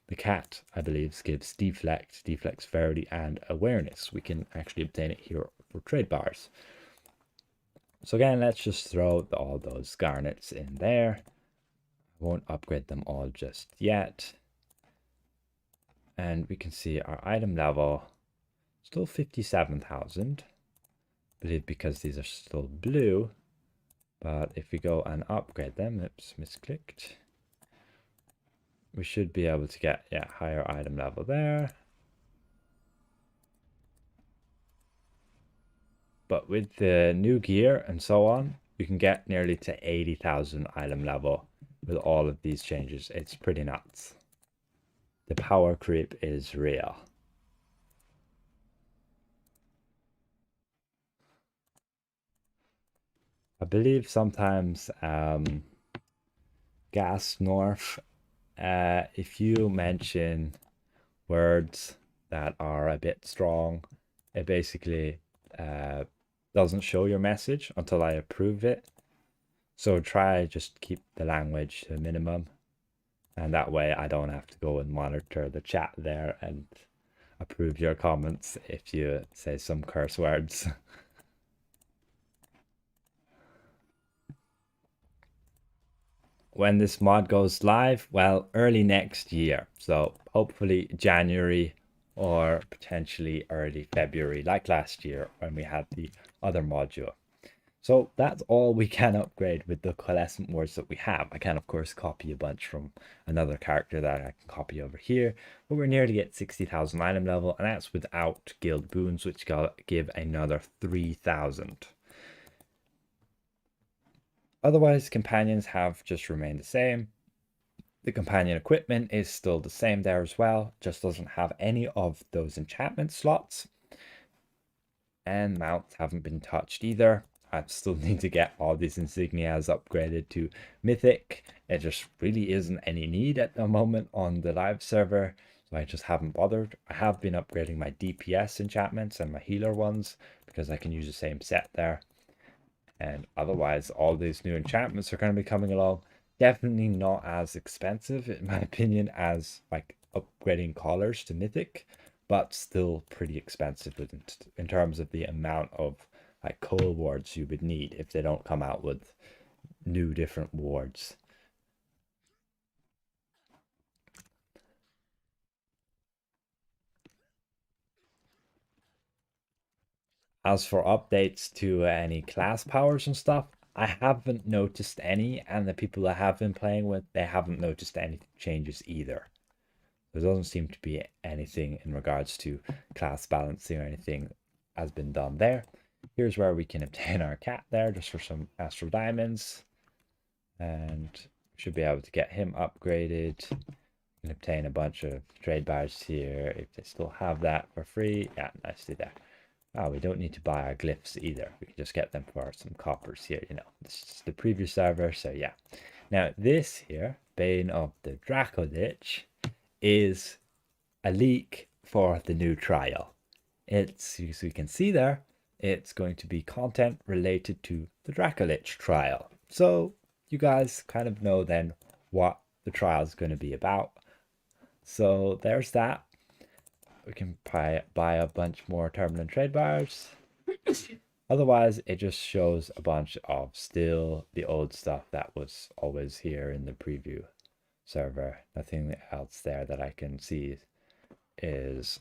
Speaker 1: The cat, I believe, gives deflect, severity, and awareness. We can actually obtain it here for trade bars. So again, let's just throw all those garnets in there. I won't upgrade them all just yet. And we can see our item level, still 57,000. I believe because these are still blue. But if we go and upgrade them, oops, misclicked. We should be able to get, higher item level there. But with the new gear and so on, you can get nearly to 80,000 item level with all of these changes. It's pretty nuts. The power creep is real. I believe sometimes Gas North, if you mention words that are a bit strong, it basically doesn't show your message until I approve it. So try just keep the language to a minimum, and that way I don't have to go and monitor the chat there and approve your comments if you say some curse words. When this mod goes live, well, early next year. So hopefully January or potentially early February, like last year when we had the other module. So that's all we can upgrade with the Coalescent Wards that we have. I can, of course, copy a bunch from another character that I can copy over here. But we're nearly at 60,000 item level, and that's without guild boons, which give another 3,000. Otherwise, companions have just remained the same. The companion equipment is still the same there as well, just doesn't have any of those enchantment slots. And mounts haven't been touched either. I still need to get all these insignias upgraded to mythic. It just really isn't any need at the moment on the live server, so I just haven't bothered. I have been upgrading my DPS enchantments and my healer ones because I can use the same set there. And otherwise, all these new enchantments are going to be coming along. Definitely not as expensive, in my opinion, as like upgrading collars to mythic, but still pretty expensive in terms of the amount of like coal wards you would need if they don't come out with new different wards. As for updates to any class powers and stuff, I haven't noticed any, and the people I have been playing with, they haven't noticed any changes either. There doesn't seem to be anything in regards to class balancing or anything has been done there. Here's where we can obtain our cat there just for some astral diamonds. And Should be able to get him upgraded. Can obtain a bunch of trade bars here if they still have that for free. Yeah, nicely there. Oh, we don't need to buy our glyphs either. We can just get them for some coppers here, you know. This is the previous server, so yeah. Now this here, Bane of the Dracolich, is a leak for the new trial. It's, as you can see there, it's going to be content related to the Dracolich trial. So you guys kind of know then what the trial is going to be about. So there's that. We can buy a bunch more turbulent trade bars. Otherwise, it just shows a bunch of still the old stuff that was always here in the preview server. Nothing else there that I can see is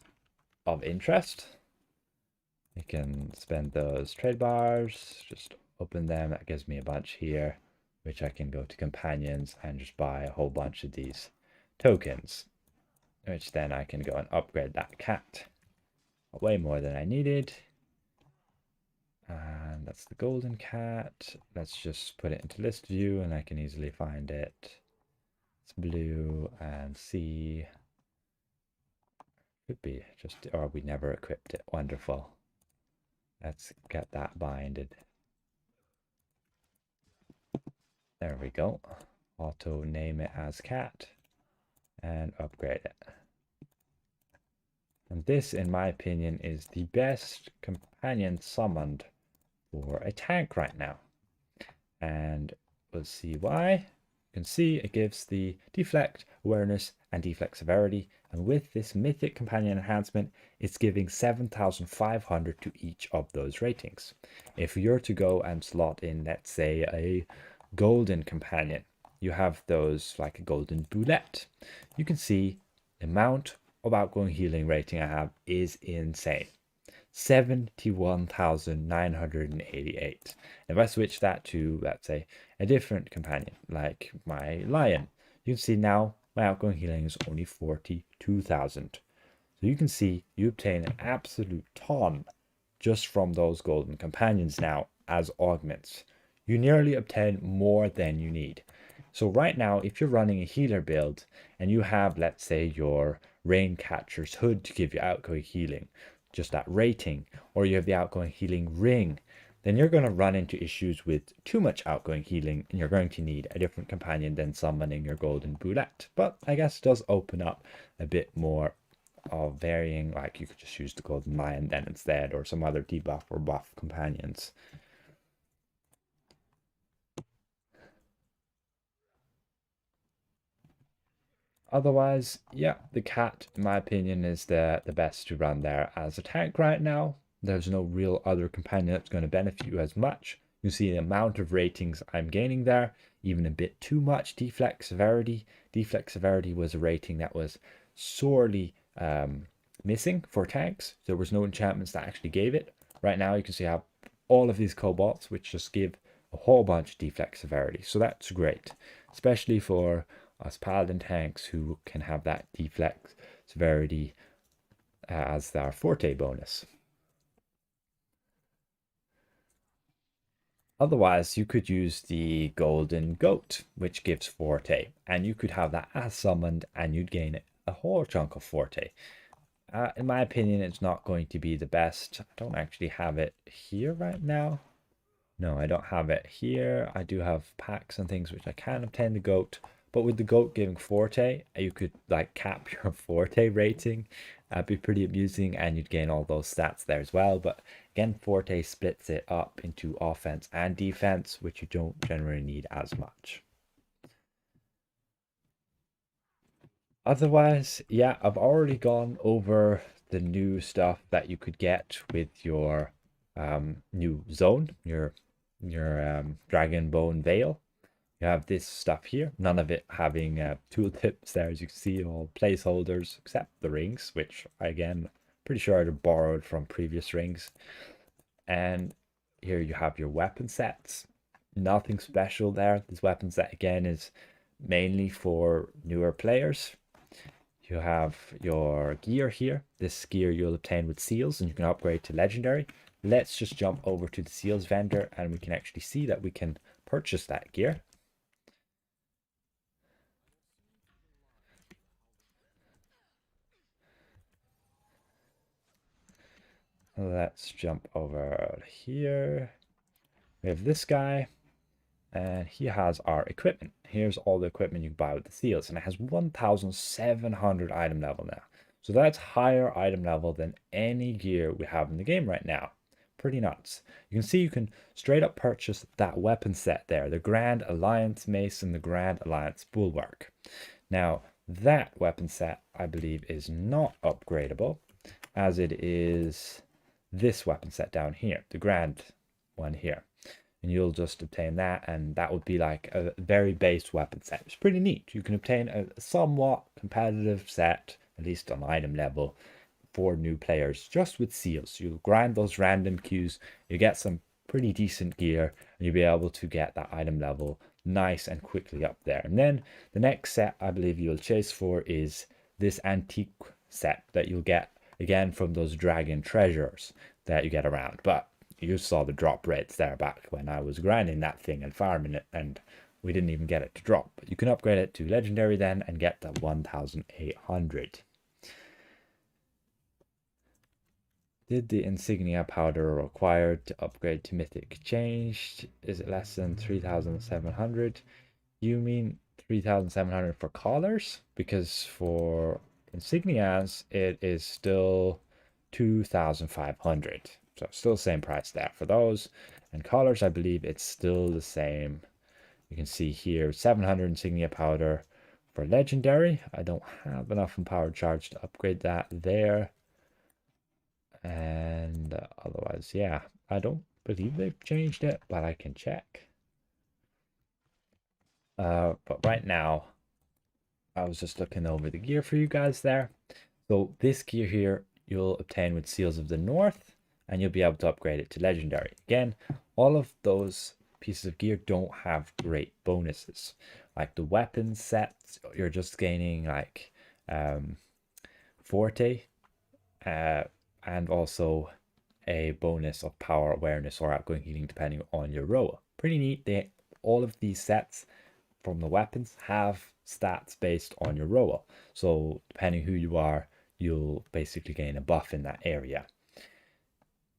Speaker 1: of interest. You can spend those trade bars, just open them. That gives me a bunch here, which I can go to companions and just buy a whole bunch of these tokens, which then I can go and upgrade that cat way more than I needed. And that's the golden cat. Let's just put it into list view and I can easily find it. It's blue and C. Could be just, or we never equipped it. Wonderful. Let's get that binded. There we go. Auto name it as cat and upgrade it. And this, in my opinion, is the best companion summoned for a tank right now. And we'll see why. You can see it gives the deflect, awareness, and deflect severity. And with this mythic companion enhancement, it's giving 7,500 to each of those ratings. If you're to go and slot in, let's say, a golden companion, you have those like a golden boulette. You can see the amount of outgoing healing rating I have is insane. 71,988. If I switch that to, let's say, a different companion, like my lion, you can see now my outgoing healing is only 42,000. So you can see you obtain an absolute ton just from those golden companions now as augments. You nearly obtain more than you need. So right now, if you're running a healer build and you have, let's say, your Raincatcher's hood to give you outgoing healing, just that rating, or you have the outgoing healing ring, then you're going to run into issues with too much outgoing healing and you're going to need a different companion than summoning your golden boulette. But I guess it does open up a bit more of varying, like you could just use the golden lion then instead, or some other debuff or buff companions. Otherwise, yeah, the cat, in my opinion, is the best to run there as a tank right now. There's no real other companion that's going to benefit you as much. You see the amount of ratings I'm gaining there, even a bit too much. Deflect severity. Deflect severity was a rating that was sorely missing for tanks. There was no enchantments that actually gave it. Right now you can see I have all of these cobalts, which just give a whole bunch of deflect severity. So that's great, especially for us paladin tanks who can have that deflect severity as their forte bonus. Otherwise, you could use the golden goat, which gives forte, and you could have that as summoned and you'd gain a whole chunk of forte. In my opinion, it's not going to be the best. I don't actually have it here right now. No, I don't have it here. I do have packs and things which I can obtain the goat. But with the goat giving forte, you could like cap your forte rating. That'd be pretty amusing and you'd gain all those stats there as well. But again, forte splits it up into offense and defense, which you don't generally need as much. Otherwise, yeah, I've already gone over the new stuff that you could get with your new zone, your dragon bone veil. You have this stuff here, none of it having tooltips there, as you can see, all placeholders except the rings, which again, pretty sure are borrowed from previous rings. And here you have your weapon sets. Nothing special there. This weapon set again is mainly for newer players. You have your gear here. This gear you'll obtain with seals and you can upgrade to legendary. Let's just jump over to the seals vendor and we can actually see that we can purchase that gear. let's jump over here. We have this guy, and he has our equipment. Here's all the equipment you can buy with the seals, and it has 1,700 item level now. So that's higher item level than any gear we have in the game right now. Pretty nuts. You can see you can straight up purchase that weapon set there, the Grand Alliance Mace and the Grand Alliance Bulwark. Now, that weapon set, I believe, is not upgradable, as it is this weapon set down here, the Grand one here. And you'll just obtain that, and that would be like a very base weapon set. It's pretty neat. You can obtain a somewhat competitive set, at least on item level, for new players just with seals. You'll grind those random queues, you get some pretty decent gear, and you'll be able to get that item level nice and quickly up there. And then the next set I believe you'll chase for is this antique set that you'll get again from those dragon treasures that you get around. But you saw the drop rates there back when I was grinding that thing and farming it, and we didn't even get it to drop. But you can upgrade it to legendary then and get the 1,800. Did the insignia powder required to upgrade to mythic changed? Is it less than 3,700? You mean 3,700 for collars? Because for insignias, it is still 2,500. So still the same price there for those. And collars, I believe it's still the same. You can see here 700 insignia powder for legendary. I don't have enough in power charge to upgrade that there. And otherwise, yeah, I don't believe they've changed it, but I can check. But right now, I was just looking over the gear for you guys there. So this gear here, you'll obtain with Seals of the North, and you'll be able to upgrade it to legendary. Again, all of those pieces of gear don't have great bonuses. Like the weapon sets, you're just gaining like Forte, and also a bonus of power awareness or outgoing healing depending on your roll. Pretty neat. All of these sets from the weapons have stats based on your roll. So depending who you are, you'll basically gain a buff in that area.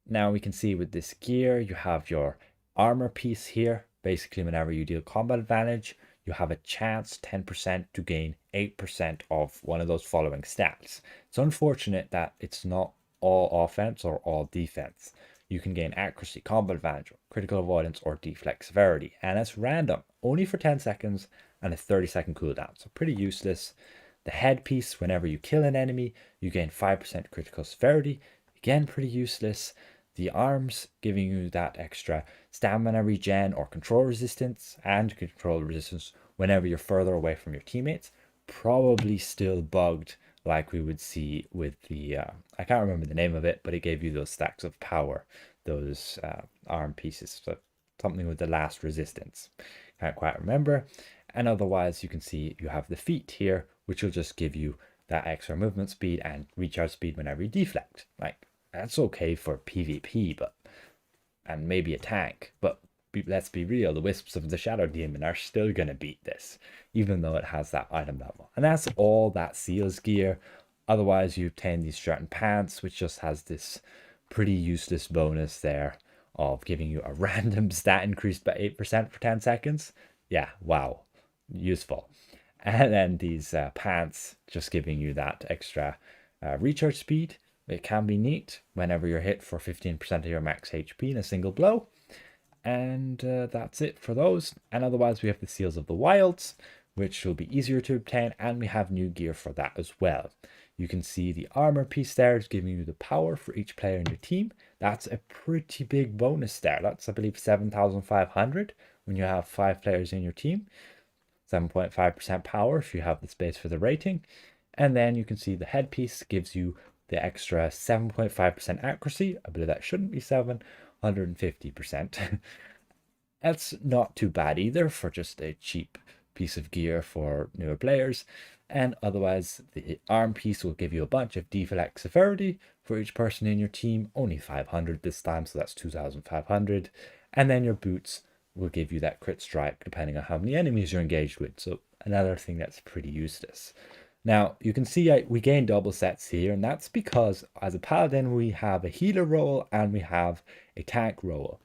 Speaker 1: Now we can see with this gear, you have your armor piece here. Basically, whenever you deal combat advantage, you have a chance 10% to gain 8% of one of those following stats. It's unfortunate that it's not all offense or all defense. You can gain accuracy, combat advantage, critical avoidance, or deflect severity, and it's random, only for 10 seconds and a 30-second cooldown, so pretty useless. The headpiece, whenever you kill an enemy, you gain 5% critical severity, again pretty useless. The arms, giving you that extra stamina regen or control resistance, and control resistance whenever you're further away from your teammates. Probably still bugged like we would see with the, I can't remember the name of it, but it gave you those stacks of power, those arm pieces, so something with the last resistance. Can't quite remember. And otherwise, you can see you have the feet here, which will just give you that extra movement speed and recharge speed whenever you deflect. Like, that's okay for PvP, but and maybe a tank, but let's be real, the Wisps of the Shadow Demon are still going to beat this, even though it has that item level. And that's all that Seals gear. Otherwise, you obtain these Stratton Pants, which just has this pretty useless bonus there of giving you a random stat increased by 8% for 10 seconds. Yeah, wow, useful. And then these pants just giving you that extra recharge speed. It can be neat whenever you're hit for 15% of your max HP in a single blow. And that's it for those. And otherwise, we have the Seals of the Wilds, which will be easier to obtain, and we have new gear for that as well. You can see the armor piece there is giving you the power for each player in your team. That's a pretty big bonus there. That's, I believe, 7,500 when you have 5 players in your team. 7.5% power if you have the space for the rating. And then you can see the headpiece gives you the extra 7.5% accuracy. I believe that shouldn't be 750%. That's not too bad either for just a cheap piece of gear for newer players. And otherwise, the arm piece will give you a bunch of deflect severity for each person in your team, only 500 this time, so that's 2,500. And then your boots will give you that crit strike depending on how many enemies you're engaged with. So another thing that's pretty useless. Now, you can see we gain double sets here, and that's because as a paladin, we have a healer role and we have a tank role.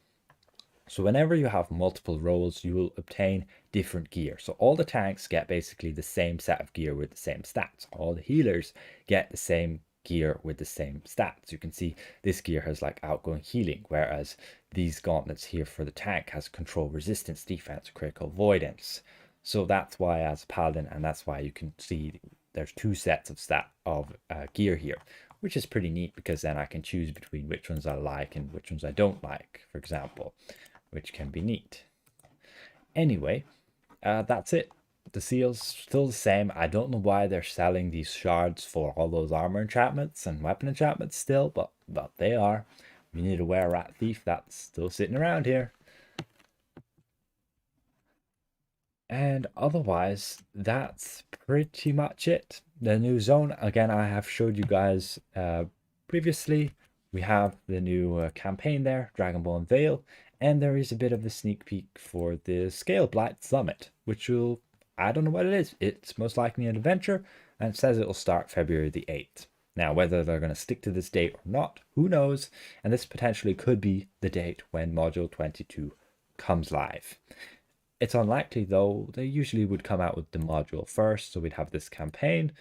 Speaker 1: So whenever you have multiple roles, you will obtain different gear. So all the tanks get basically the same set of gear with the same stats. All the healers get the same gear with the same stats. You can see this gear has like outgoing healing, whereas these gauntlets here for the tank has control, resistance, defense, critical, avoidance. So that's why as a paladin, and that's why you can see there's two sets of gear here, which is pretty neat because then I can choose between which ones I like and which ones I don't like, for example, which can be neat. Anyway, that's it. The seal's still the same. I don't know why they're selling these shards for all those armor enchantments and weapon enchantments still, but they are. We need a Were-Rat Thief that's still sitting around here. And otherwise, that's pretty much it. The new zone, again, I have showed you guys previously. We have the new campaign there, Dragonborn Vale, and there is a bit of a sneak peek for the Scale Blight Summit, which will, I don't know what it is. It's most likely an adventure, and it says it will start February the 8th. Now, whether they're going to stick to this date or not, who knows? And this potentially could be the date when Module 22 comes live. It's unlikely though, they usually would come out with the module first, so we'd have this campaign,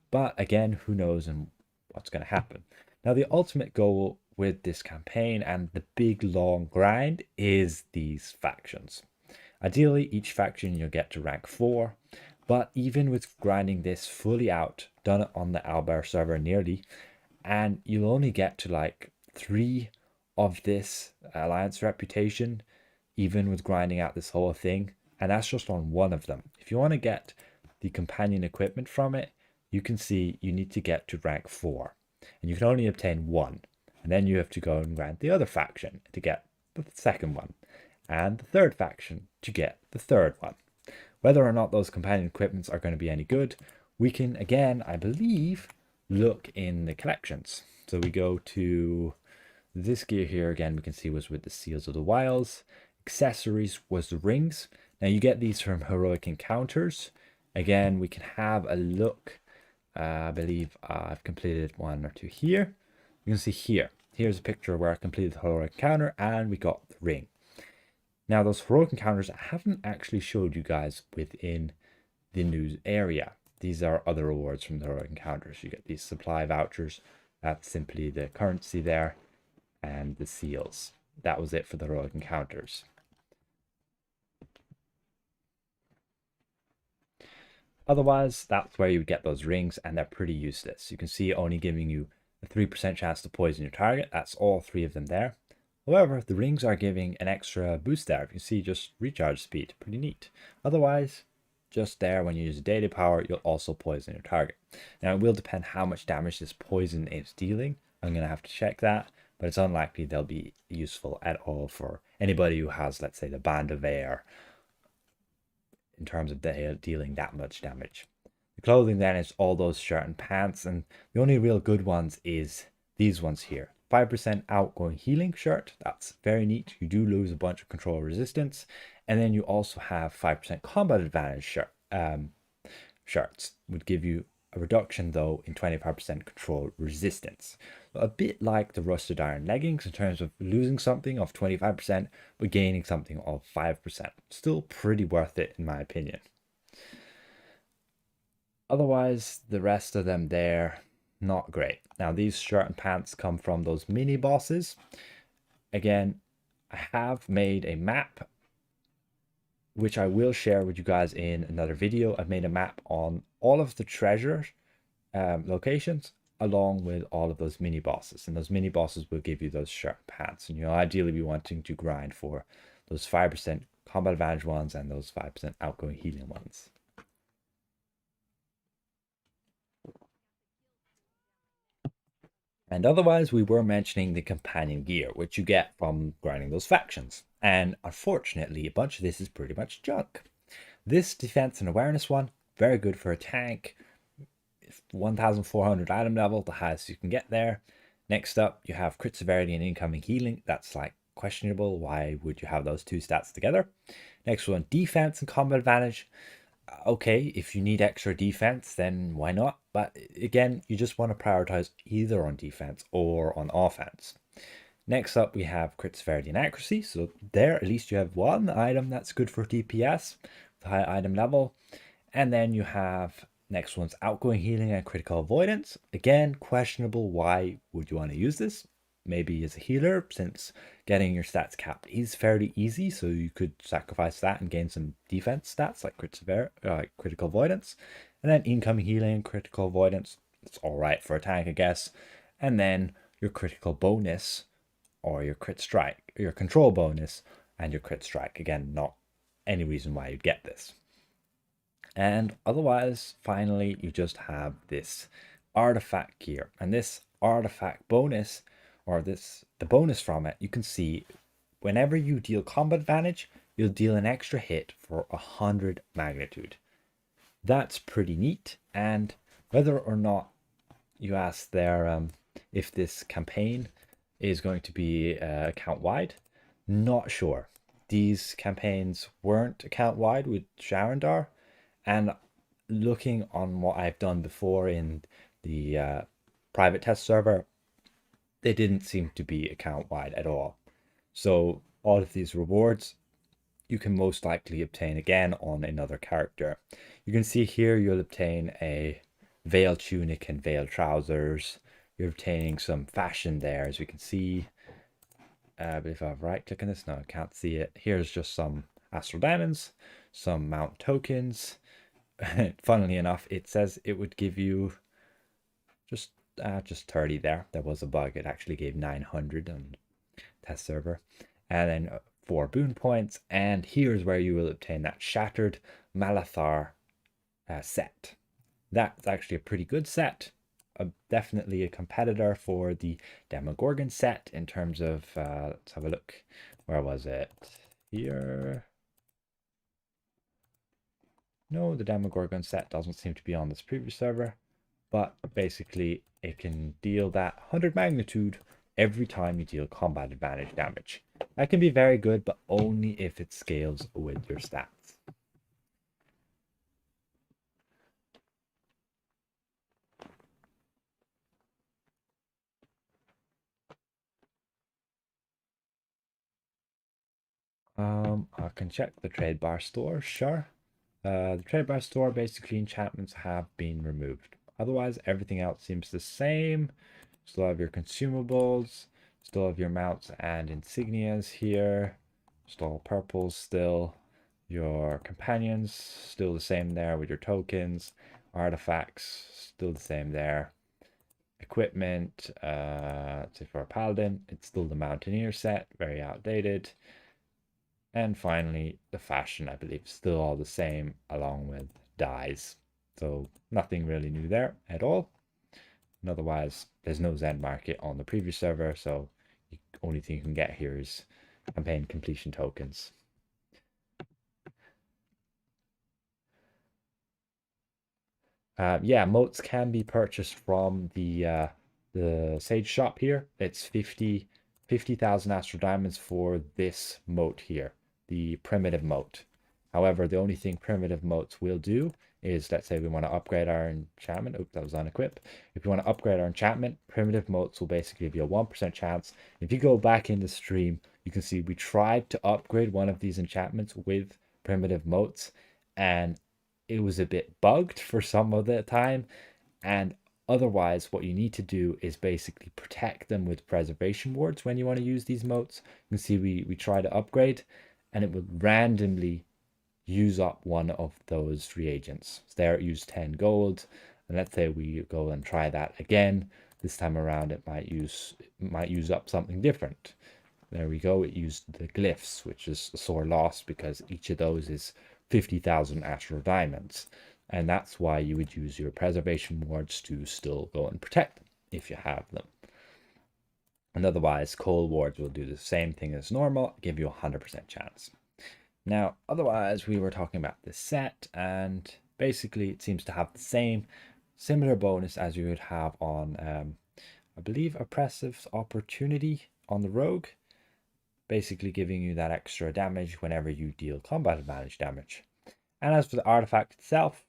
Speaker 1: but again, who knows and what's going to happen. Now the ultimate goal with this campaign and the big long grind is these factions. Ideally, each faction you'll get to rank 4, but even with grinding this fully out, done it on the Owlbear server nearly, and you'll only get to like 3 of this alliance reputation, even with grinding out this whole thing, and that's just on one of them. If you want to get the companion equipment from it, you can see you need to get to rank 4, and you can only obtain 1, and then you have to go and grind the other faction to get the second one, and the third faction to get the third one. Whether or not those companion equipments are going to be any good, we can again, I believe, look in the collections. So we go to this gear here again, we can see was with the Seals of the Wilds. Accessories was the rings. Now you get these from heroic encounters. Again, we can have a look. I believe I've completed 1 or 2 here. You can see here. Here's a picture where I completed the heroic encounter and we got the ring. Now those heroic encounters I haven't actually showed you guys within the news area. These are other rewards from the heroic encounters. You get these supply vouchers. That's simply the currency there and the seals. That was it for the heroic encounters. Otherwise, that's where you would get those rings, and they're pretty useless. You can see only giving you a 3% chance to poison your target. That's all 3 of them there. However, the rings are giving an extra boost there. You can see just recharge speed. Pretty neat. Otherwise, just there when you use a daily power, you'll also poison your target. Now, it will depend how much damage this poison is dealing. I'm going to have to check that, but it's unlikely they'll be useful at all for anybody who has, let's say, the Band of Air in terms of dealing that much damage. The clothing then is all those shirt and pants, and the only real good ones is these ones here. 5% outgoing healing shirt, that's very neat. You do lose a bunch of control resistance, and then you also have 5% combat advantage shirts, would give you a reduction though in 25% control resistance. So a bit like the rusted iron leggings in terms of losing something of 25% but gaining something of 5%. Still pretty worth it in my opinion. Otherwise, the rest of them there, not great. Now these shirt and pants come from those mini bosses. Again, I have made a map which I will share with you guys in another video. I've made a map on all of the treasure locations along with all of those mini bosses, and those mini bosses will give you those shirt pants, and you'll ideally be wanting to grind for those 5% combat advantage ones and those 5% outgoing healing ones. And otherwise, we were mentioning the companion gear, which you get from grinding those factions. And unfortunately, a bunch of this is pretty much junk. This defense and awareness one, very good for a tank. 1400 item level, the highest you can get there. Next up, you have crit severity and incoming healing. That's like questionable. Why would you have those 2 stats together? Next one, defense and combat advantage. Okay, if you need extra defense, then why not? But again, you just want to prioritize either on defense or on offense. Next up, we have crit severity and accuracy. So there, at least you have one item that's good for DPS, the high item level. And then you have next one's outgoing healing and critical avoidance. Again, questionable. Why would you want to use this? Maybe as a healer, since getting your stats capped is fairly easy, so you could sacrifice that and gain some defense stats like critical avoidance. And then incoming healing, critical avoidance. It's all right for a tank, I guess. And then your critical bonus or your crit strike, your control bonus, and your crit strike. Again, not any reason why you'd get this. And otherwise, finally, you just have this artifact gear. And this artifact bonus, or the bonus from it, you can see whenever you deal combat advantage, you'll deal an extra hit for 100 magnitude. That's pretty neat. And whether or not you asked there if this campaign is going to be account wide, not sure. These campaigns weren't account wide with Sharandar, and looking on what I've done before in the private test server, they didn't seem to be account wide at all. So all of these rewards you can most likely obtain again on another character. You can see here you'll obtain a veil tunic and veil trousers. You're obtaining some fashion there, as we can see. But if I right click on this, no, I can't see it. Here's just some astral diamonds, some mount tokens. Funnily enough, it says it would give you just 30 there. There was a bug. It actually gave 900 on test server. And then 4 boon points. And here's where you will obtain that Shattered Malathar set. That's actually a pretty good set. Definitely a competitor for the Demogorgon set in terms of, let's have a look. Where was it? Here. No, the Demogorgon set doesn't seem to be on this previous server, but basically it can deal that 100 magnitude every time you deal combat advantage damage. That can be very good, but only if it scales with your stats. I can check the trade bar store, sure. The trade bar store, basically enchantments have been removed. Otherwise, everything else seems the same. Still have your consumables, still have your mounts and insignias here. Still purples still. Your companions, still the same there with your tokens. Artifacts, still the same there. Equipment, let's say for a paladin, it's still the mountaineer set, very outdated. And finally, the fashion, I believe, still all the same, along with dyes. So nothing really new there at all. And otherwise, there's no Zen market on the previous server, so the only thing you can get here is campaign completion tokens. Yeah, motes can be purchased from the Sage shop here. It's 50,000 astral diamonds for this mote here, the primitive mote. However, the only thing primitive motes will do is, let's say we want to upgrade our enchantment. Oh, that was unequip. If you want to upgrade our enchantment, primitive motes will basically be a 1% chance. If you go back in the stream, you can see we tried to upgrade one of these enchantments with primitive motes, and it was a bit bugged for some of the time. And otherwise, what you need to do is basically protect them with preservation wards when you want to use these motes. You can see we try to upgrade, and it would randomly use up one of those reagents. So there it used 10 gold, and let's say we go and try that again. This time around, it might use up something different. There we go. It used the glyphs, which is a sore loss because each of those is 50,000 astral diamonds. And that's why you would use your preservation wards to still go and protect them if you have them. And otherwise, coal wards will do the same thing as normal, give you a 100% chance. Now, otherwise, we were talking about this set, and basically it seems to have the same similar bonus as you would have on, I believe, Oppressive Opportunity on the Rogue, basically giving you that extra damage whenever you deal combat advantage damage. And as for the artifact itself,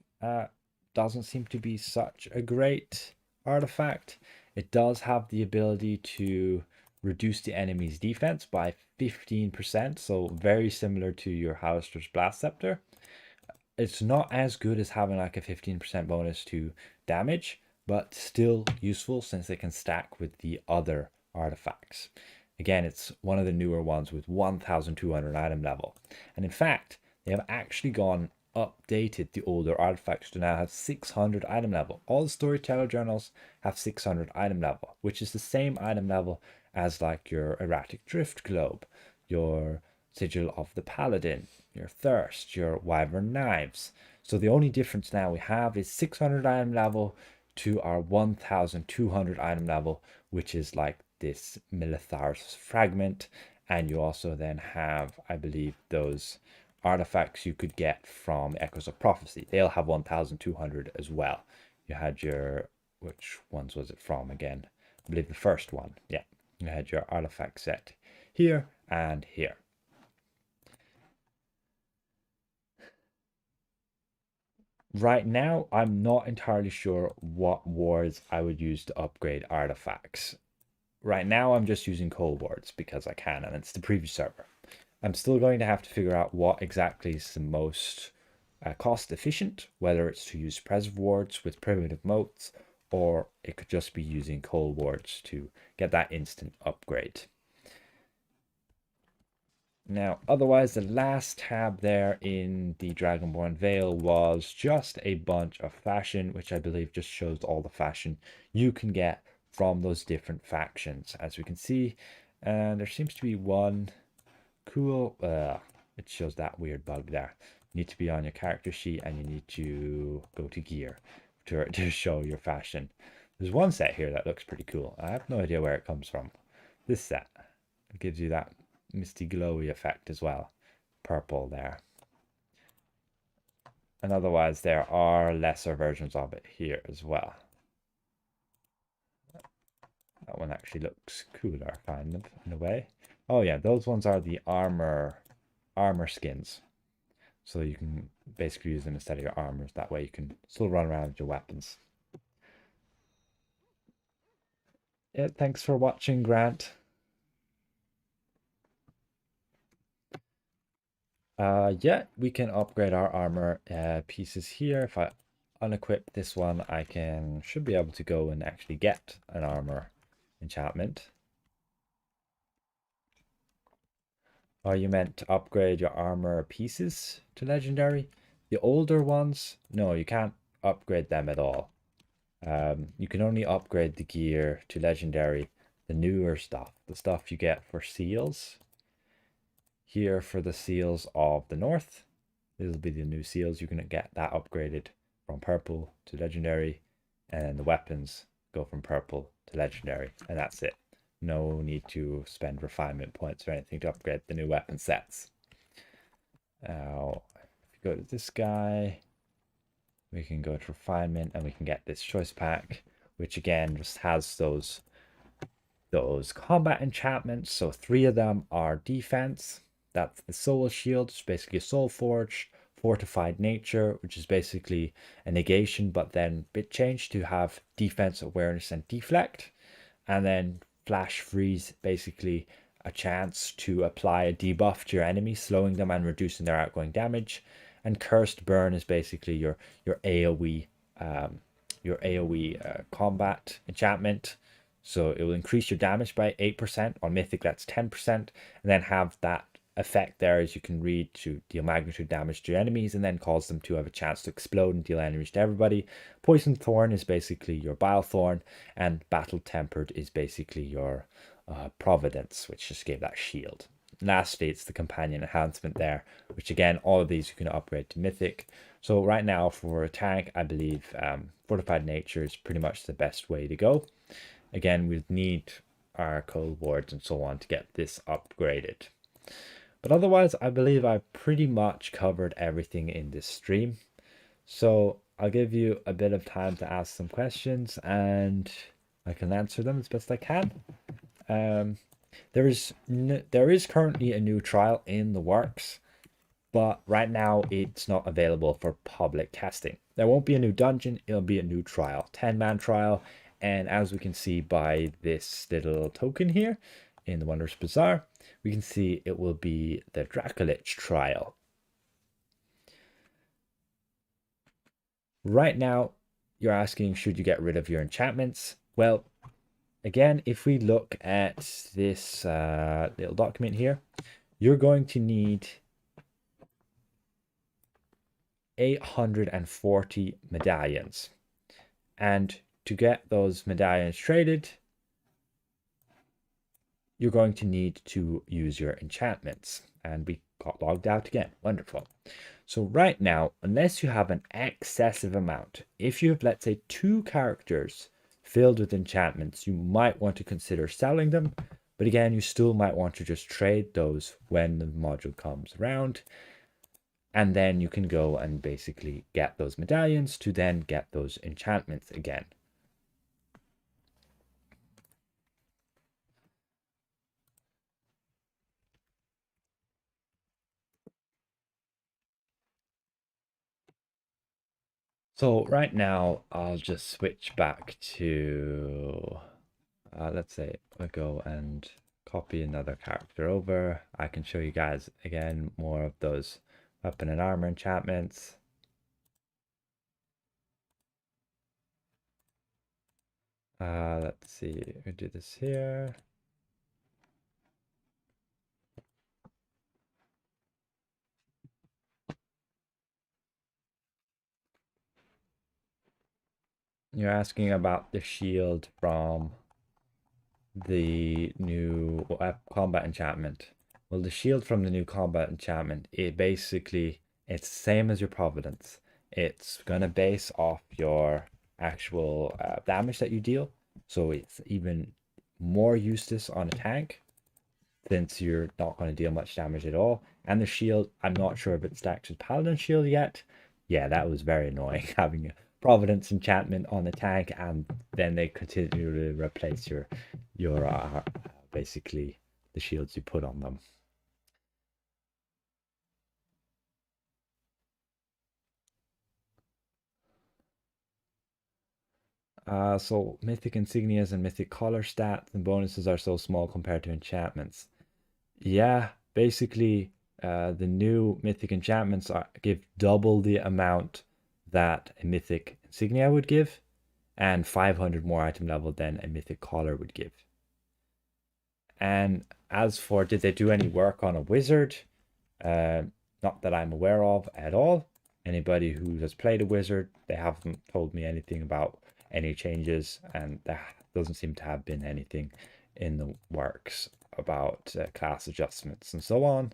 Speaker 1: doesn't seem to be such a great artifact. It does have the ability to reduce the enemy's defense by 15%, so very similar to your Howler's Blast Scepter. It's not as good as having like a 15% bonus to damage, but still useful since it can stack with the other artifacts. Again, it's one of the newer ones with 1200 item level. And in fact, they have actually updated the older artifacts to now have 600 item level. All the storyteller journals have 600 item level, which is the same item level as like your erratic drift globe, your sigil of the paladin, your thirst, your wyvern knives. So the only difference now we have is 600 item level to our 1200 item level, which is like this Milithar's fragment. And you also then have, I believe, those artifacts you could get from Echoes of Prophecy. They'll have 1200 as well. You had your, which ones was it from again? I believe the first one. Yeah, you had your artifact set here and here. Right now, I'm not entirely sure what wards I would use to upgrade artifacts. Right now, I'm just using coal wards because I can, and it's the preview server. I'm still going to have to figure out what exactly is the most cost efficient, whether it's to use preserve wards with primitive moats, or it could just be using coal wards to get that instant upgrade. Now, otherwise, the last tab there in the Dragonborn Veil was just a bunch of fashion, which I believe just shows all the fashion you can get from those different factions. As we can see, and there seems to be one cool, it shows that weird bug there. You need to be on your character sheet and you need to go to gear to show your fashion. There's one set here that looks pretty cool. I have no idea where it comes from. This set, it gives you that misty glowy effect as well. Purple there. And otherwise there are lesser versions of it here as well. That one actually looks cooler, kind of, in a way. Oh yeah, those ones are the armor skins. So you can basically use them instead of your armors. That way you can still run around with your weapons. Yeah, thanks for watching, Grant. Yeah, we can upgrade our armor pieces here. If I unequip this one, I should be able to go and actually get an armor enchantment. Are you meant to upgrade your armor pieces to legendary? The older ones, no, you can't upgrade them at all. You can only upgrade the gear to legendary, the newer stuff, the stuff you get for seals. Here for the seals of the north, these will be the new seals. You can get that upgraded from purple to legendary, and the weapons go from purple to legendary, and that's it. No need to spend refinement points or anything to upgrade the new weapon sets. Now, if you go to this guy, we can go to refinement and we can get this choice pack, which again just has those combat enchantments. So 3 of them are defense. That's the Soul Shield, which is basically a Soul Forge. Fortified Nature, which is basically a negation, but then bit changed to have defense, awareness, and deflect. And then Flash Freeze, basically a chance to apply a debuff to your enemy, slowing them and reducing their outgoing damage. And Cursed Burn is basically your AoE combat enchantment. So it will increase your damage by 8%. On Mythic, that's 10%. And then have that effect there, as you can read, to deal magnitude damage to enemies and then cause them to have a chance to explode and deal damage to everybody. Poison Thorn is basically your Bile Thorn, and Battle Tempered is basically your Providence, which just gave that shield. Lastly, it's the companion enhancement there, which again, all of these you can upgrade to Mythic. So right now for a tank, I believe Fortified Nature is pretty much the best way to go. Again, we'll need our cold wards and so on to get this upgraded. But otherwise, I believe I pretty much covered everything in this stream. So I'll give you a bit of time to ask some questions and I can answer them as best I can. There is currently a new trial in the works. but right now it's not available for public testing. There won't be a new dungeon, it'll be a new trial, 10-man trial. And as we can see by this little token here in the Wondrous Bazaar, we can see it will be the Dracolich trial. Right now, you're asking, should you get rid of your enchantments? Well, again, if we look at this little document here, you're going to need 840 medallions. And to get those medallions traded, you're going to need to use your enchantments. And we got logged out again. Wonderful. So right now, unless you have an excessive amount, if you have, let's say, 2 characters filled with enchantments, you might want to consider selling them. But again, you still might want to just trade those when the module comes around. And then you can go and basically get those medallions to then get those enchantments again. So right now, I'll just switch back to, let's say I go and copy another character over. I can show you guys again more of those weapon and armor enchantments. Let's see, we do this here. You're asking about the shield from the new combat enchantment. Well, the shield from the new combat enchantment, it's the same as your Providence. It's gonna base off your actual damage that you deal. So it's even more useless on a tank since you're not going to deal much damage at all. And the shield, I'm not sure if it stacks with Paladin shield yet. Yeah, that was very annoying having a Providence enchantment on the tank and then they continue to replace your basically the shields you put on them. So mythic insignias and mythic collar stats and bonuses are so small compared to enchantments. Yeah, basically, the new mythic enchantments give double the amount that a mythic insignia would give, and 500 more item level than a mythic collar would give. And as for did they do any work on a wizard? Not that I'm aware of at all. Anybody who has played a wizard, they haven't told me anything about any changes, and there doesn't seem to have been anything in the works about class adjustments and so on.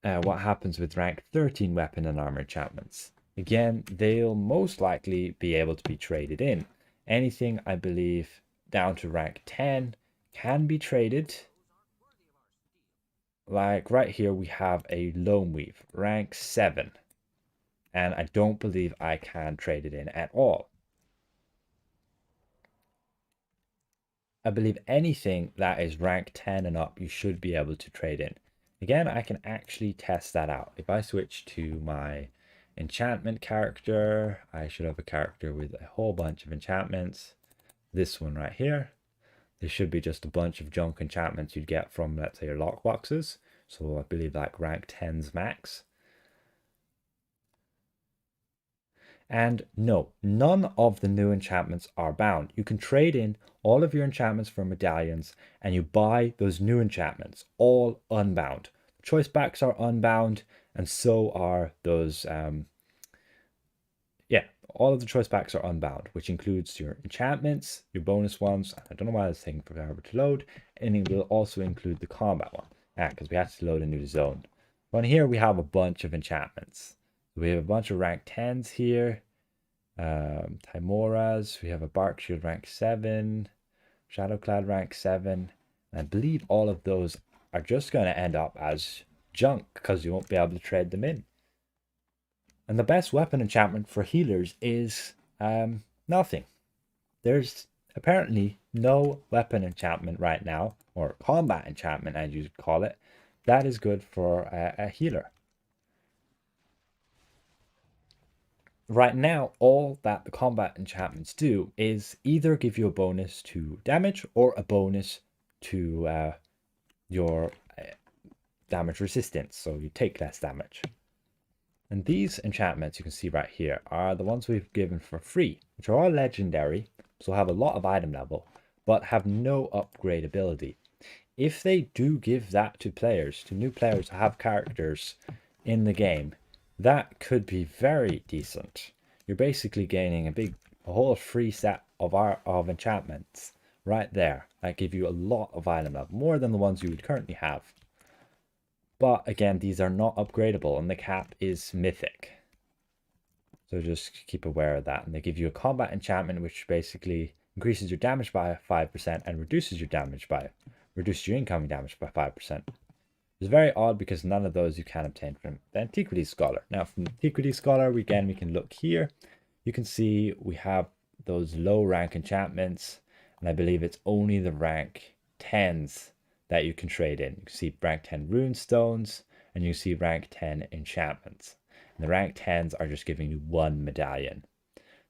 Speaker 1: What happens with rank 13 weapon and armor enchantments? Again, they'll most likely be able to be traded in. Anything, I believe, down to rank 10 can be traded. Like right here, we have a Lone Weave, rank 7. And I don't believe I can trade it in at all. I believe anything that is rank 10 and up, you should be able to trade in. Again, I can actually test that out. If I switch to my enchantment character, I should have a character with a whole bunch of enchantments. This one right here. There should be just a bunch of junk enchantments you'd get from, let's say, your lockboxes. So I believe like rank 10s max. And no, none of the new enchantments are bound. You can trade in all of your enchantments for medallions and you buy those new enchantments, all unbound. Choice backs are unbound and so are those, yeah, all of the choice backs are unbound, which includes your enchantments, your bonus ones. I don't know why this thing forever to load, and it will also include the combat one. Because we have to load a new zone. But here we have a bunch of enchantments. We have a bunch of rank 10s here. Timoras. We have a Bark Shield rank 7. Shadowclad rank 7. And I believe all of those are just going to end up as junk because you won't be able to trade them in. And the best weapon enchantment for healers is nothing. There's apparently no weapon enchantment right now, or combat enchantment as you call it, that is good for a healer. Right now, all that the combat enchantments do is either give you a bonus to damage or a bonus to your damage resistance, so you take less damage. And these enchantments you can see right here are the ones we've given for free, which are all legendary, so have a lot of item level, but have no upgrade ability. If they do give that to players, to new players who have characters in the game, that could be very decent. You're basically gaining a whole free set of enchantments right there that give you a lot of item level, more than the ones you would currently have. But again, these are not upgradable and the cap is mythic. So just keep aware of that. And they give you a combat enchantment, which basically increases your damage by 5% and reduces your incoming damage by 5%. It's very odd because none of those you can obtain from the Antiquity Scholar. Now from the Antiquity Scholar, we can look here. You can see we have those low rank enchantments, and I believe it's only the rank 10s that you can trade in. You can see rank 10 rune stones, and you see rank 10 enchantments. And the rank 10s are just giving you one medallion.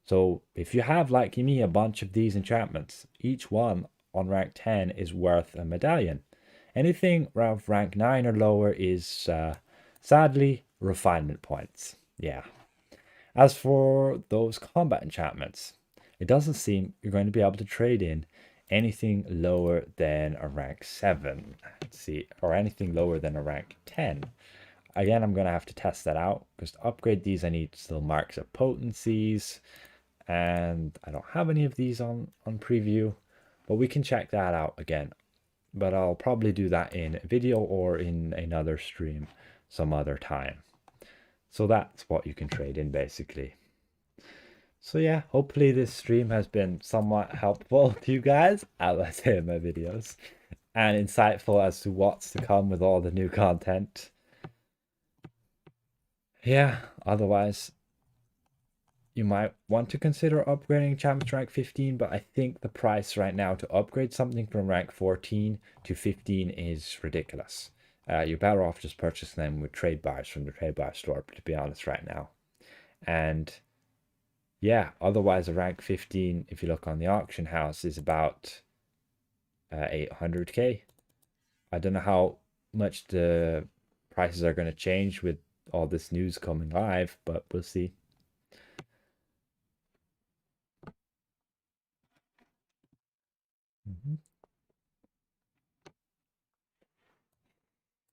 Speaker 1: So if you have, like me, a bunch of these enchantments, each one on rank 10 is worth a medallion. Anything around rank 9 or lower is, sadly, refinement points. Yeah. As for those combat enchantments, it doesn't seem you're going to be able to trade in anything lower than a rank 7. Let's see, or anything lower than a rank 10. Again, I'm going to have to test that out, because to upgrade these I need still marks of potencies, and I don't have any of these on preview, but we can check that out again. But I'll probably do that in a video or in another stream some other time. So that's what you can trade in basically. So yeah, hopefully this stream has been somewhat helpful to you guys, as I say in my videos, and insightful as to what's to come with all the new content. Yeah, otherwise you might want to consider upgrading enchantments to rank 15, but I think the price right now to upgrade something from rank 14 to 15 is ridiculous. You're better off just purchasing them with trade bars from the trade bar store, to be honest, right now. And yeah, otherwise a rank 15, if you look on the auction house, is about 800k. I don't know how much the prices are going to change with all this news coming live, but we'll see.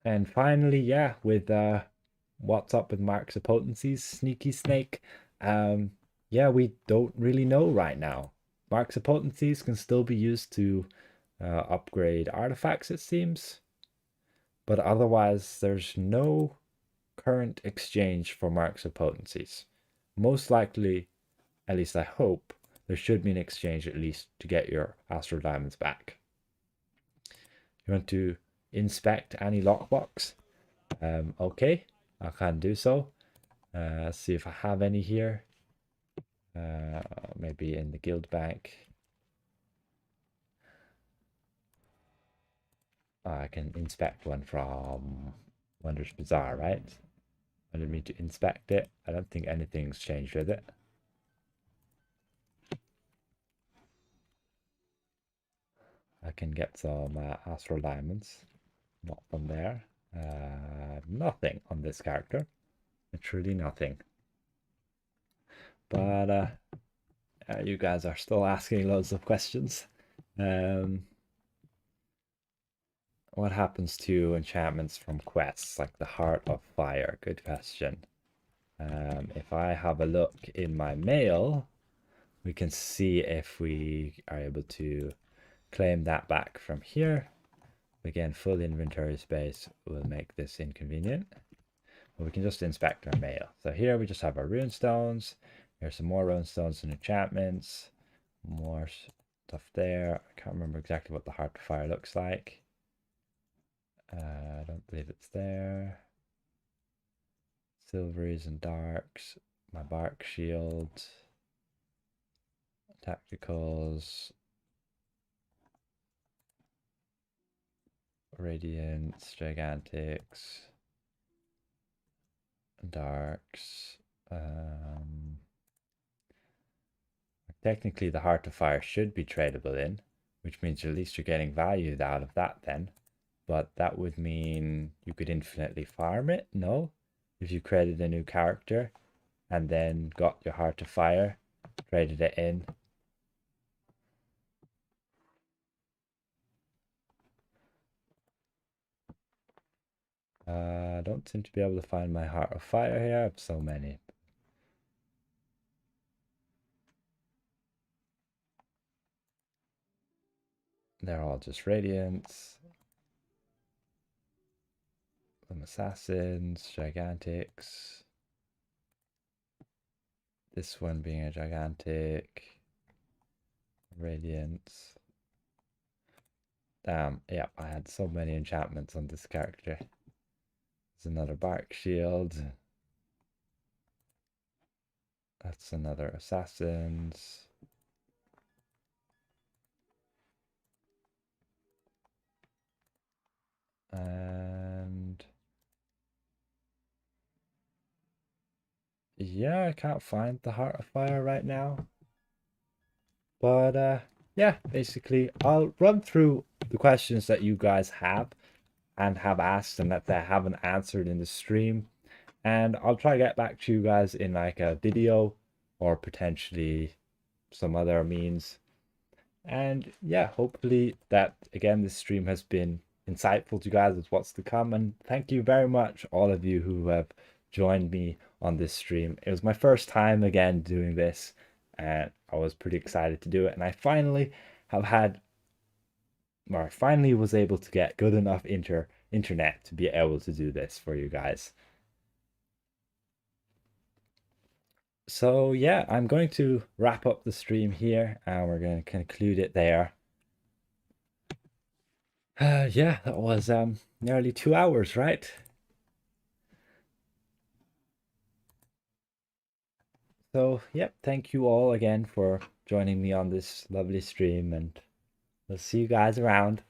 Speaker 1: And finally, yeah, with what's up with marks of potencies, Sneaky Snake. Yeah, we don't really know right now. Marks of potencies can still be used to upgrade artifacts, it seems. But otherwise, there's no current exchange for marks of potencies. Most likely, at least I hope, there should be an exchange at least to get your Astral Diamonds back. You want to inspect any lockbox? Okay, I can do so. See if I have any here. Maybe in the guild bank. I can inspect one from Wondrous Bazaar, right? I didn't mean to inspect it. I don't think anything's changed with it. I can get some Astral Diamonds. Not from there. Nothing on this character. Literally nothing. But you guys are still asking loads of questions. What happens to enchantments from quests like the Heart of Fire? Good question. If I have a look in my mail, we can see if we are able to claim that back from here. Again, full inventory space will make this inconvenient. But we can just inspect our mail. So here we just have our rune stones. Here's some more rune stones and enchantments. More stuff there. I can't remember exactly what the Heart of Fire looks like. I don't believe it's there. Silveries and darks. My bark shield. Tacticals. Radiance, Gigantics, Darks. Technically, the Heart of Fire should be tradable in, which means at least you're getting value out of that then. But that would mean you could infinitely farm it, no? If you created a new character and then got your Heart of Fire, traded it in. I don't seem to be able to find my Heart of Fire here. I have so many. They're all just Radiants. Some Assassins, Gigantics. This one being a Gigantic. Radiance. Damn, yeah, I had so many enchantments on this character. There's another Bark Shield. That's another Assassins. And yeah, I can't find the Heart of Fire right now. But yeah, basically, I'll run through the questions that you guys have and have asked and that they haven't answered in the stream. And I'll try to get back to you guys in like a video or potentially some other means. And yeah, hopefully that again this stream has been insightful to you guys with what's to come. And thank you very much, all of you who have joined me on this stream. It was my first time again doing this, and I was pretty excited to do it. And I finally have had, or I finally was able to get good enough internet to be able to do this for you guys. So yeah, I'm going to wrap up the stream here and we're going to conclude it there. Yeah, that was nearly 2 hours, right? So, yep, thank you all again for joining me on this lovely stream, and we'll see you guys around.